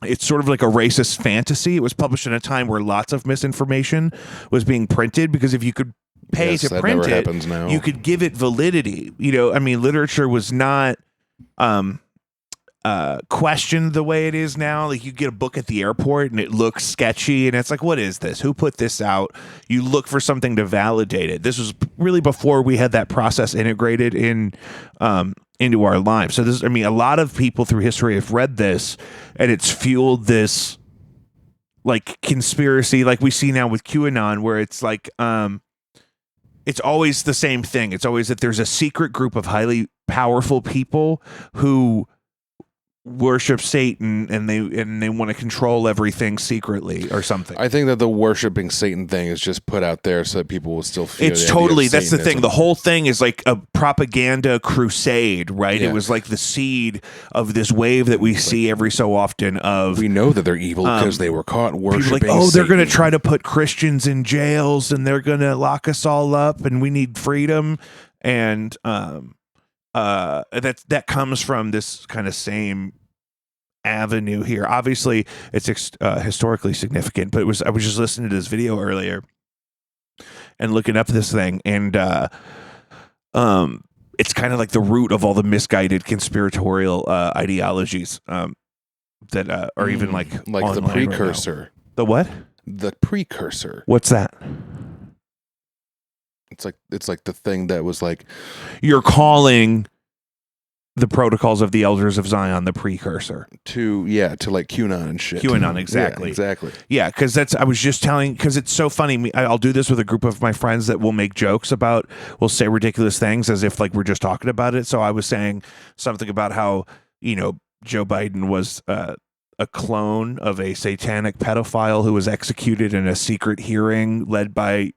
C: It's sort of like a racist fantasy. It was published in a time where lots of misinformation was being printed because if you could pay
D: Yes,
C: to
D: that
C: print
D: never
C: it,
D: happens now.
C: you could give it validity. Literature was not questioned the way it is now. Like you get a book at the airport and it looks sketchy and it's like, what is this? Who put this out? You look for something to validate it. This was really before we had that process integrated into our lives. So a lot of people through history have read this and it's fueled this like conspiracy like we see now with QAnon where it's like, it's always the same thing. It's always that there's a secret group of highly powerful people who worship Satan and they want to control everything secretly or something.
D: I think that the worshiping Satan thing is just put out there so that people will still feel
C: It's
D: the idea of
C: totally, that's the thing.
D: Satanism.
C: The whole thing is like a propaganda crusade, right?
D: Yeah.
C: It was like the seed of this wave that we see every so often of
D: We know that they're evil because they were caught
C: people
D: worshiping
C: like, oh, they're going to
D: Satan.
C: try to put Christians in jails and they're going to lock us all up and we need freedom. And that comes from this kind of same avenue here. Obviously, it's historically significant, but I was just listening to this video earlier and looking up this thing, and it's kind of like the root of all the misguided conspiratorial ideologies that are even like
D: the
C: online right now.
D: precursor.
C: The what?
D: The precursor.
C: What's that?
D: It's like the thing that was like
C: You're calling the Protocols of the Elders of Zion the precursor
D: to like QAnon and shit.
C: QAnon, exactly.
D: Yeah, exactly.
C: Yeah, because I was just telling, because it's so funny. I'll do this with a group of my friends that will make jokes about, will say ridiculous things as if like we're just talking about it. So I was saying something about how, Joe Biden was a clone of a satanic pedophile who was executed in a secret hearing led by,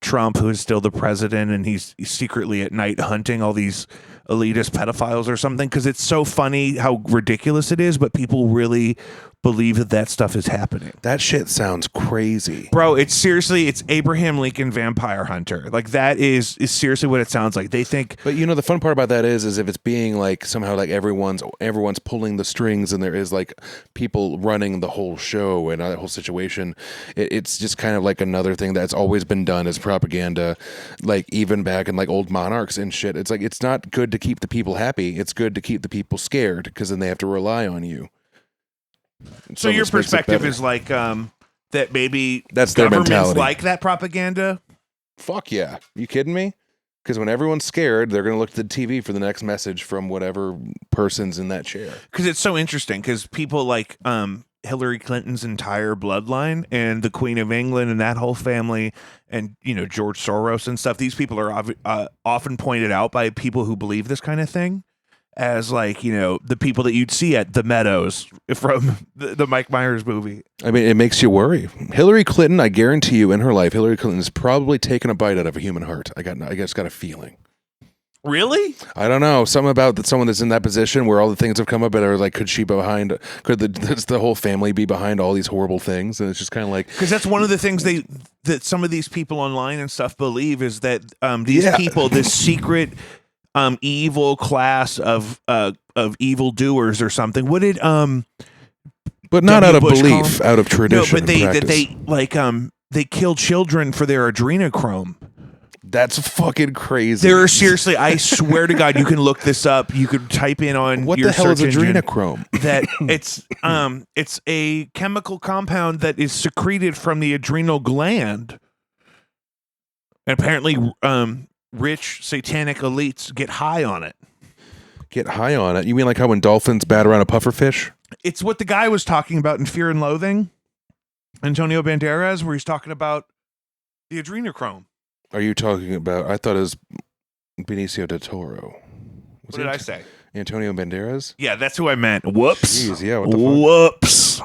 C: Trump, who is still the president, and he's secretly at night hunting all these elitist pedophiles or something, because it's so funny how ridiculous it is, but people really believe that stuff is happening.
D: That shit sounds crazy.
C: Bro, it's Abraham Lincoln Vampire Hunter. Like, that is seriously what it sounds like. They think...
D: But the fun part about that is if it's being like somehow like everyone's pulling the strings and there is like people running the whole show and that whole situation, it's just kind of like another thing that's always been done as propaganda, like even back in like old monarchs and shit. It's like, it's not good to keep the people happy. It's good to keep the people scared, because then they have to rely on you.
C: So your perspective is like that maybe
D: that's their
C: governments
D: mentality.
C: like that propaganda?
D: Fuck yeah. You kidding me? Because when everyone's scared, they're going to look to the TV for the next message from whatever person's in that chair.
C: Because it's so interesting, because people like Hillary Clinton's entire bloodline and the Queen of England and that whole family and, George Soros and stuff, these people are often pointed out by people who believe this kind of thing as like, the people that you'd see at the Meadows from the Mike Myers movie.
D: I mean, it makes you worry. Hillary Clinton, I guarantee you, in her life, Hillary Clinton has probably taken a bite out of a human heart. I just got a feeling.
C: Really?
D: I don't know. Something about someone that's in that position where all the things have come up and are like, could the whole family be behind all these horrible things? And it's just kind of like,
C: because that's one of the things that some of these people online and stuff believe is that these people, this secret evil class of evil doers or something. What did
D: but not
C: W.
D: out of
C: Bush
D: belief, out of tradition.
C: No, but
D: and
C: they kill children for their adrenochrome.
D: That's fucking crazy.
C: There are seriously, I swear to God, you can look this up. You could type in on
D: what
C: your
D: the hell is
C: search engine
D: adrenochrome?
C: that it's a chemical compound that is secreted from the adrenal gland. And apparently, rich satanic elites get high on it.
D: Get high on it? You mean like how when dolphins bat around a pufferfish?
C: It's what the guy was talking about in Fear and Loathing, Antonio Banderas, where he's talking about the adrenochrome.
D: Are you talking about? I thought it was Benicio del Toro.
C: What did I say?
D: Antonio Banderas?
C: Yeah, that's who I meant. Whoops.
D: Jeez, yeah. What the fuck?
C: Whoops.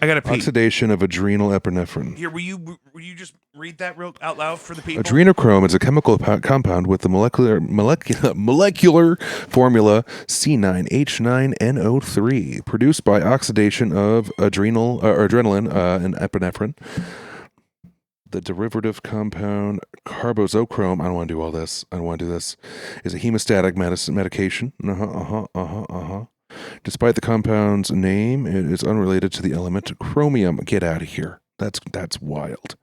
C: I got to pee.
D: Oxidation of adrenal epinephrine.
C: Here, will you just read that real out loud for the people?
D: Adrenochrome is a chemical compound with the molecular formula C9H9NO3, produced by oxidation of adrenaline and epinephrine. The derivative compound carbozochrome, I don't want to do all this. I don't want to do this. Is a hemostatic medication. Despite the compound's name, it is unrelated to the element chromium. Get out of here. That's wild.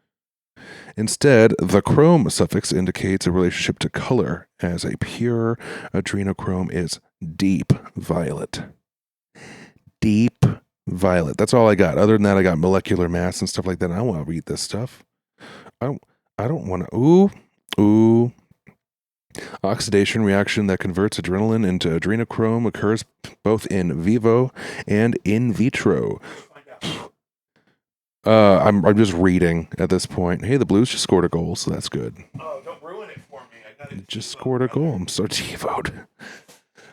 D: Instead, the chrome suffix indicates a relationship to color, as a pure adrenochrome is deep violet. Deep violet. That's all I got. Other than that, I got molecular mass and stuff like that. I don't want to read this stuff. I don't want to. Ooh. Oxidation reaction that converts adrenaline into adrenochrome occurs both in vivo and in vitro. I'm just reading at this point. Hey, the Blues just scored a goal, so that's good.
C: Oh, don't ruin it for me. I got it.
D: Just scored a goal. I'm so TiVo'd.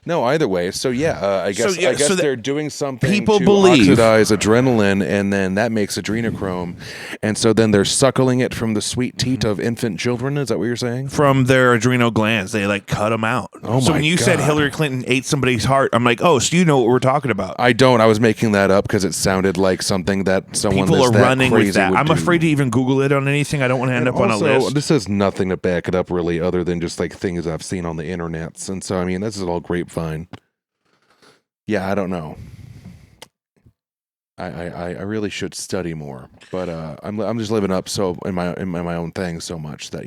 D: No, either way. So yeah, I guess they're doing something
C: people
D: to
C: believe
D: oxidize adrenaline, and then that makes adrenochrome, and so then they're suckling it from the sweet teat of infant children. Is that what you're saying?
C: From their adrenal glands, they like cut them out.
D: Oh
C: so
D: my
C: when you said
D: God.
C: Hillary Clinton ate somebody's heart, I'm like, oh, so you know what we're talking about.
D: I don't. I was making that up because it sounded like something that someone
C: People
D: that's
C: are
D: that
C: running
D: crazy
C: with that.
D: would
C: I'm
D: do.
C: afraid to even Google it on anything. I don't want to end
D: And
C: up on a
D: also,
C: list.
D: this has nothing to back it up really, other than just like things I've seen on the internets, and so I mean, this is all grapevine. Yeah, I don't know. I really should study more, but I'm just living up so in my own thing so much that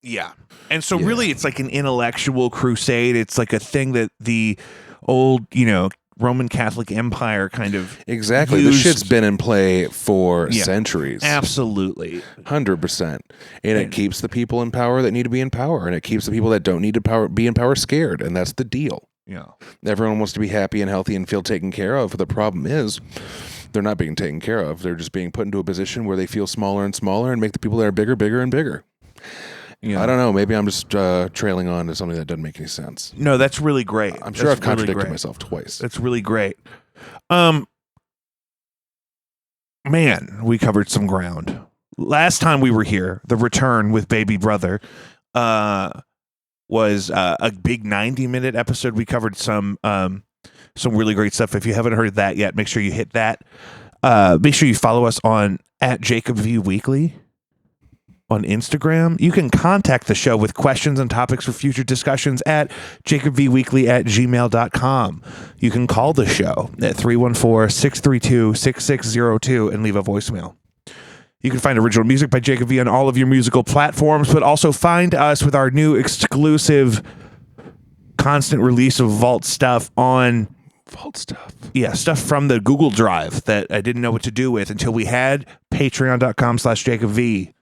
C: Yeah. And so really it's like an intellectual crusade. It's like a thing that the old, Roman Catholic Empire kind of
D: Exactly.
C: used.
D: The shit's been in play for centuries.
C: Absolutely.
D: 100%. And it keeps the people in power that need to be in power, and it keeps the people that don't need to be in power scared, and that's the deal.
C: Yeah.
D: Everyone wants to be happy and healthy and feel taken care of. The problem is they're not being taken care of. They're just being put into a position where they feel smaller and smaller and make the people that are bigger, bigger and bigger.
C: Yeah.
D: I don't know. Maybe I'm just trailing on to something that doesn't make any sense.
C: No, that's really great.
D: I'm sure
C: That's
D: I've contradicted
C: really great.
D: myself twice.
C: That's really great. Man, we covered some ground. Last time we were here, the return with Baby Brother was a big 90-minute episode. We covered some really great stuff. If you haven't heard that yet, make sure you hit that. Make sure you follow us on @JacobVWeekly on Instagram. You can contact the show with questions and topics for future discussions at jacobvweekly@gmail.com. You can call the show at 314-632-6602 and leave a voicemail. You can find original music by Jacob V on all of your musical platforms, but also find us with our new exclusive constant release of Vault stuff on
D: Vault stuff.
C: Yeah, stuff from the Google Drive that I didn't know what to do with until we had patreon.com/JacobV.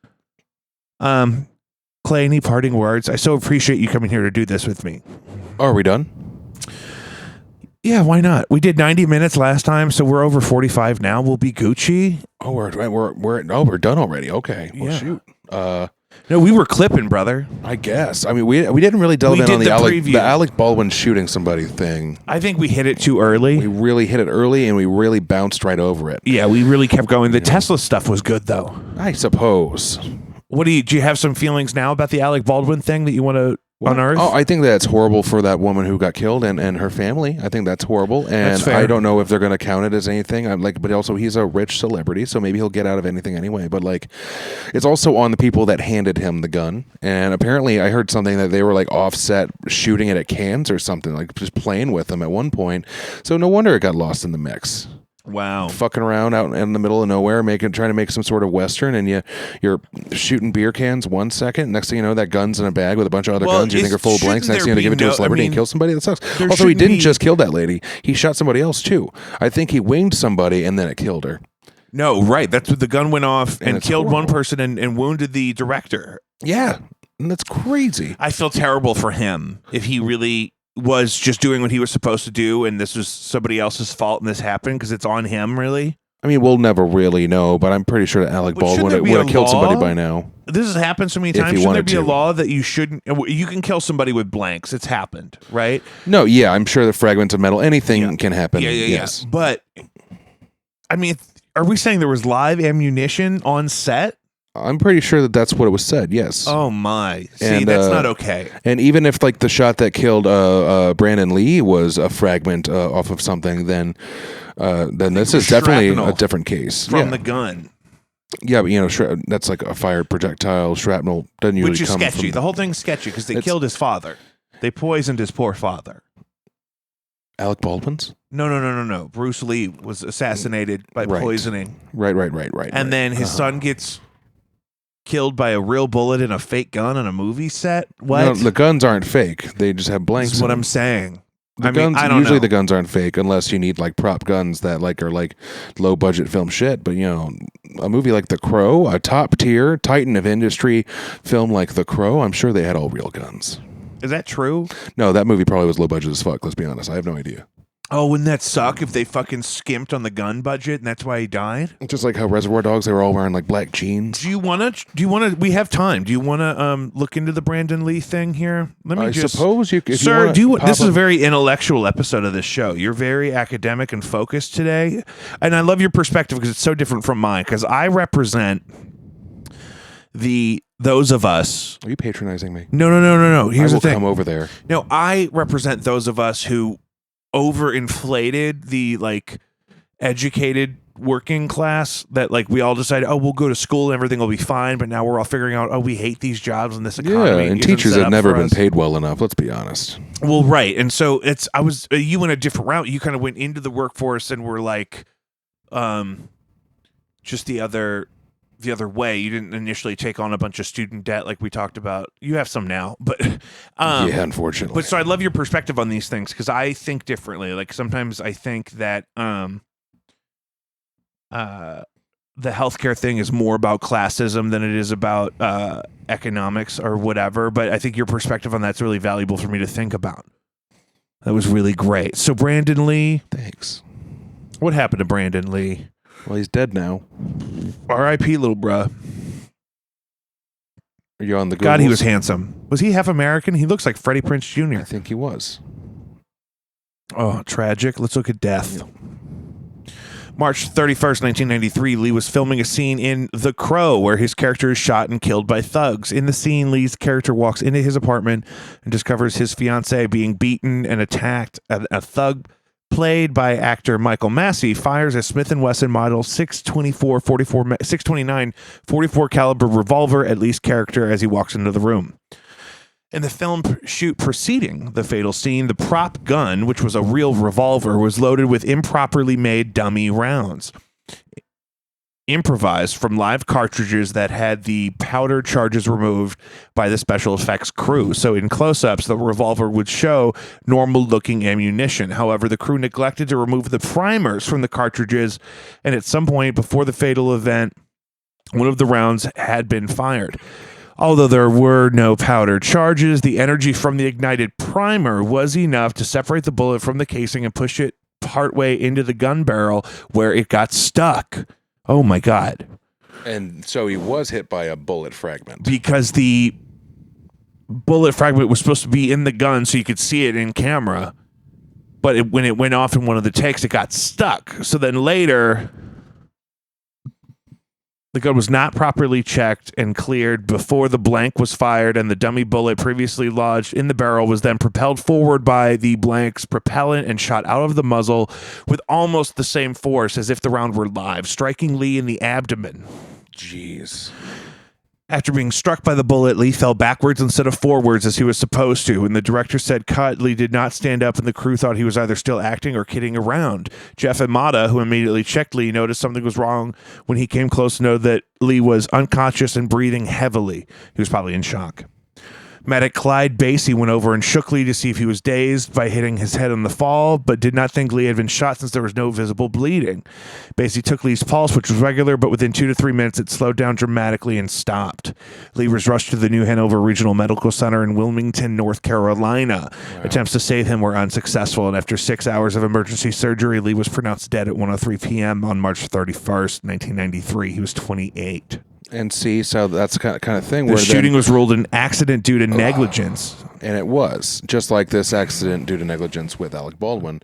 C: Clay, any parting words? I so appreciate you coming here to do this with me.
D: Are we done?
C: Yeah, why not? We did 90 minutes last time, so we're over 45 now. We'll be Gucci.
D: Oh, we're done already. Okay. Well,
C: Yeah.
D: shoot.
C: No, we were clipping, brother.
D: I guess. I mean, we didn't really delve
C: We
D: in
C: did
D: on the
C: preview.
D: Alec Baldwin shooting somebody thing.
C: I think we hit it too early.
D: We really hit it early, and we really bounced right over it.
C: Yeah, we really kept going. The Tesla stuff was good, though.
D: I suppose.
C: Do you have some feelings now about the Alec Baldwin thing that you want to unearth?
D: Oh, I think that's horrible for that woman who got killed and her family. I think that's horrible, and
C: That's fair.
D: I don't know if they're going to count it as anything. But also he's a rich celebrity, so maybe he'll get out of anything anyway. But it's also on the people that handed him the gun. And apparently, I heard something that they were offset shooting it at Cannes or something, just playing with them at one point. So no wonder it got lost in the mix.
C: Wow.
D: Fucking around out in the middle of nowhere, trying to make some sort of Western, and you're shooting beer cans 1 second. Next thing you know, that gun's in a bag with a bunch of other guns you think are full of blanks. Next thing you know, to give it to a celebrity and kill somebody. That sucks. Also, he didn't just kill that lady. He shot somebody else too. I think he winged somebody and then it killed her.
C: No, right. That's what the gun went off and
D: it's
C: killed one
D: horrible.
C: person and wounded the director.
D: Yeah, and that's crazy.
C: I feel terrible for him if he really was just doing what he was supposed to do and this was somebody else's fault and this happened because it's on him, really.
D: I mean, we'll never really know, but I'm pretty sure that Alec
C: But shouldn't
D: Baldwin
C: there be
D: would
C: a
D: have killed somebody
C: law?
D: by now.
C: This has happened so many
D: If he
C: times. Shouldn't there
D: wanted
C: be a
D: to.
C: law that you shouldn't? You can kill somebody with blanks. It's happened, right?
D: No, yeah, I'm sure the fragments of metal, anything can happen. Yes.
C: Yeah. But I mean, are we saying there was live ammunition on set?
D: I'm pretty sure that that's what it was said. Yes.
C: Oh my! See,
D: And,
C: that's not okay.
D: And even if the shot that killed Brandon Lee was a fragment off of something, then this is definitely
C: shrapnel
D: a different case
C: From the gun,
D: Yeah, but that's like a fired projectile. Shrapnel doesn't usually
C: which is
D: come
C: sketchy.
D: from
C: The whole thing's sketchy because they
D: It's-
C: killed his father. They poisoned his poor father.
D: Alec Baldwin's.
C: No. Bruce Lee was assassinated by
D: Right.
C: poisoning,
D: Right.
C: and then his son gets killed by a real bullet in a fake gun on a movie set. What?
D: No, the guns aren't fake. They just have blanks.
C: This is what
D: in
C: I'm
D: them.
C: saying.
D: The
C: I mean,
D: guns,
C: I don't
D: usually
C: know.
D: the guns aren't fake unless you need prop guns that are low budget film shit. But a movie like The Crow, a top tier titan of industry film like The Crow, I'm sure they had all real guns.
C: Is that true?
D: No, that movie probably was low budget as fuck. Let's be honest. I have no idea.
C: Oh, wouldn't that suck if they fucking skimped on the gun budget and that's why he died?
D: Just like how Reservoir Dogs, they were all wearing black jeans.
C: Do you want to? We have time. Do you want to look into the Brandon Lee thing here? Let me
D: I
C: just.
D: suppose you, if
C: Sir,
D: you want
C: this is a very intellectual episode of this show. You're very academic and focused today, and I love your perspective because it's so different from mine. Because I represent those of us.
D: Are you patronizing me?
C: No. Here's
D: I will
C: the thing.
D: come over there.
C: No, I represent those of us who overinflated the educated working class that we all decided, we'll go to school and everything will be fine, but now we're all figuring out, we hate these jobs and this
D: Yeah,
C: economy.
D: and
C: isn't
D: teachers
C: set
D: have
C: up
D: never
C: for
D: been
C: us.
D: paid well enough. Let's be honest.
C: Well, right. And so you went a different route. You kind of went into the workforce and were just the other the other way. You didn't initially take on a bunch of student debt like we talked about. You have some now, but
D: yeah, unfortunately.
C: But so I love your perspective on these things because I think differently. Like sometimes I think that the healthcare thing is more about classism than it is about economics or whatever. But I think your perspective on that's really valuable for me to think about. That was really great. So Brandon Lee,
D: Thanks.
C: what happened to Brandon Lee?
D: Well, he's dead now.
C: R.I.P. little bruh.
D: Are you on the Googles?
C: God, he was handsome. Was he half American? He looks like Freddie Prinze Jr.
D: I think he was.
C: Oh, tragic. Let's look at death. March 31st, 1993, Lee was filming a scene in The Crow where his character is shot and killed by thugs. In the scene, Lee's character walks into his apartment and discovers his fiancée being beaten and attacked. A thug, played by actor Michael Massey, fires a Smith & Wesson model 629 44 caliber revolver at Lee's character as he walks into the room. In the film shoot preceding the fatal scene, the prop gun, which was a real revolver, was loaded with improperly made dummy rounds, improvised from live cartridges that had the powder charges removed by the special effects crew. So in close-ups, the revolver would show normal-looking ammunition. However, the crew neglected to remove the primers from the cartridges, and at some point before the fatal event, one of the rounds had been fired. Although there were no powder charges, the energy from the ignited primer was enough to separate the bullet from the casing and push it partway into the gun barrel where it got stuck. Oh my God.
D: And so he was hit by a bullet fragment.
C: Because the bullet fragment was supposed to be in the gun so you could see it in camera. But when it went off in one of the takes, it got stuck. So then later, the gun was not properly checked and cleared before the blank was fired, and the dummy bullet previously lodged in the barrel was then propelled forward by the blank's propellant and shot out of the muzzle with almost the same force as if the round were live, striking Lee in the abdomen.
D: Jeez.
C: After being struck by the bullet, Lee fell backwards instead of forwards as he was supposed to. When the director said cut, Lee did not stand up, and the crew thought he was either still acting or kidding around. Jeff Amata, who immediately checked Lee, noticed something was wrong when he came close to know that Lee was unconscious and breathing heavily. He was probably in shock. Medic Clyde Basie went over and shook Lee to see if he was dazed by hitting his head on the fall, but did not think Lee had been shot since there was no visible bleeding. Basie took Lee's pulse, which was regular, but within 2 to 3 minutes it slowed down dramatically and stopped. Lee was rushed to the New Hanover Regional Medical Center in Wilmington, North Carolina. Wow. Attempts to save him were unsuccessful, and after 6 hours of emergency surgery, Lee was pronounced dead at 1:03 p.m. on March 31st, 1993. He was 28.
D: And see, so that's the kind of thing
C: the
D: where
C: shooting was ruled an accident due to negligence.
D: And it was, just like this accident due to negligence with Alec Baldwin.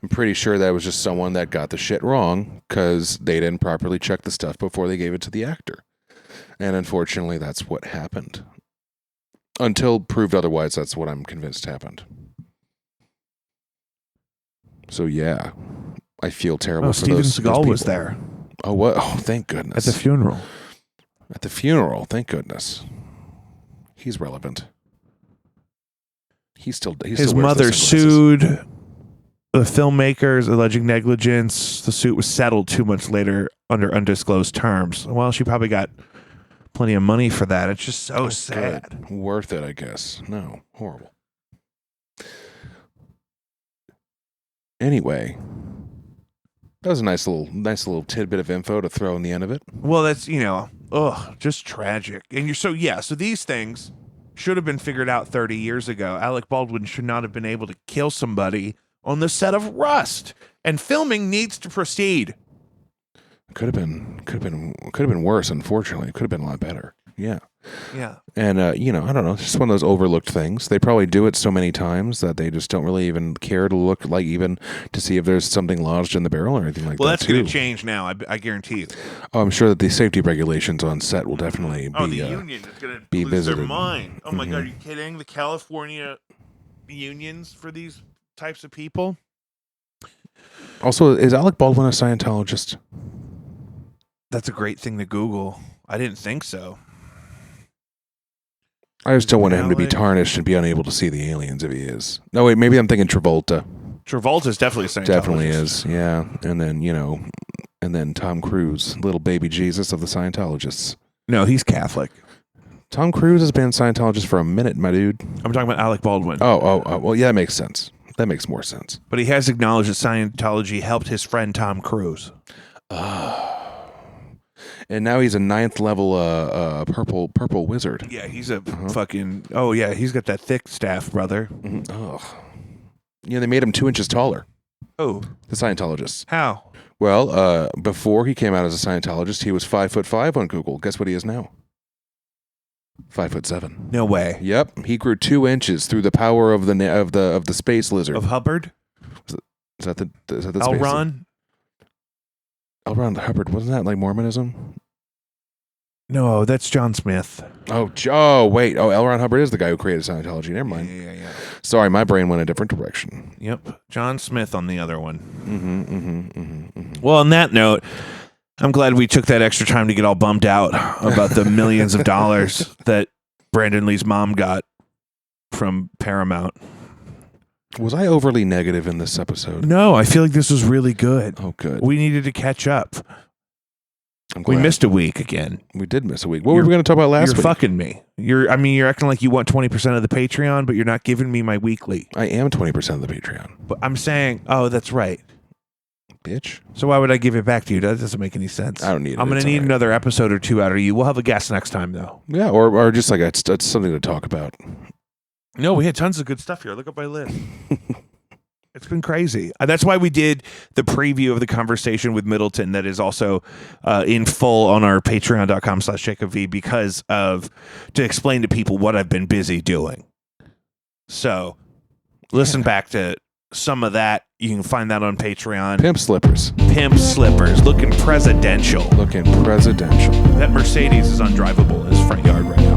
D: I'm pretty sure that was just someone that got the shit wrong because they didn't properly check the stuff before they gave it to the actor. And unfortunately, that's what happened. Until proved otherwise, that's what I'm convinced happened. So yeah, I feel terrible for
C: Steven
D: those
C: Seagal
D: people.
C: was there.
D: Oh, what? Oh, thank goodness.
C: At the funeral.
D: At the funeral, thank goodness. He's relevant. His
C: mother sued the filmmakers, alleging negligence. The suit was settled 2 months later under undisclosed terms. Well, she probably got plenty of money for that. It's just so sad.
D: Good. Worth it, I guess. No, horrible. Anyway, that was a nice little tidbit of info to throw in the end of it.
C: Well, that's, just tragic. And so these things should have been figured out 30 years ago. Alec Baldwin should not have been able to kill somebody on the set of Rust. And filming needs to proceed.
D: Could have been worse, unfortunately. It could have been a lot better. Yeah.
C: Yeah.
D: And, I don't know. It's just one of those overlooked things. They probably do it so many times that they just don't really even care to look, like, even to see if there's something lodged in the barrel or anything like that.
C: Well, that's going to change now. I guarantee you.
D: Oh, I'm sure that the safety regulations on set will definitely be
C: the union is going to lose
D: visited.
C: their mind. Oh, my God. Are you kidding? The California unions for these types of people?
D: Also, is Alec Baldwin a Scientologist?
C: That's a great thing to Google. I didn't think so.
D: I just don't want him to be tarnished and be unable to see the aliens if he is. No, wait, maybe I'm thinking Travolta.
C: Travolta's definitely a Scientologist.
D: Definitely is, yeah. And then, And then Tom Cruise, little baby Jesus of the Scientologists.
C: No, he's Catholic.
D: Tom Cruise has been a Scientologist for a minute, my dude.
C: I'm talking about Alec Baldwin.
D: Oh. Well, yeah, that makes sense. That makes more sense.
C: But he has acknowledged that Scientology helped his friend Tom Cruise.
D: And now he's a 9th level purple wizard.
C: Yeah, he's a fucking... Oh, yeah, he's got that thick staff, brother.
D: Ugh. Yeah, they made him 2 inches taller.
C: Oh,
D: The Scientologists.
C: how?
D: Well, before he came out as a Scientologist, he was 5'5" on Google. Guess what he is now? 5'7".
C: No way.
D: Yep, he grew 2 inches through the power of the space lizard.
C: Of Hubbard?
D: Is that the
C: L.
D: space
C: Ron?
D: L. Ron Hubbard, wasn't that like Mormonism?
C: No, that's John Smith.
D: Oh, wait. Oh, L. Ron Hubbard is the guy who created Scientology. Never mind.
C: Yeah.
D: Sorry, my brain went a different direction.
C: Yep. John Smith on the other one. Well, on that note, I'm glad we took that extra time to get all bummed out about the millions of dollars that Brandon Lee's mom got from Paramount.
D: Was I overly negative in this episode?
C: No, I feel like this was really good.
D: Oh, good.
C: We needed to catch up.
D: I'm
C: We
D: glad.
C: missed a week again.
D: We did miss a week. What were we going to talk about last
C: You're
D: week?
C: fucking me. You're acting like you want 20% of the Patreon, but you're not giving me my weekly.
D: I am 20% of the Patreon.
C: But I'm saying, oh, that's right.
D: Bitch.
C: So why would I give it back to you? That doesn't make any sense.
D: I don't need it.
C: I'm going
D: It's
C: to need
D: all right.
C: another episode or two out of you. We'll have a guest next time, though.
D: Yeah, or just like it's something to talk about.
C: No, we had tons of good stuff here. Look up my list. It's been crazy. That's why we did the preview of the conversation with Middleton that is also in full on our patreon.com/JacobV because of to explain to people what I've been busy doing. So listen back to some of that. You can find that on Patreon.
D: Pimp slippers.
C: Pimp slippers looking presidential.
D: Looking presidential.
C: That Mercedes is undrivable in his front yard right now.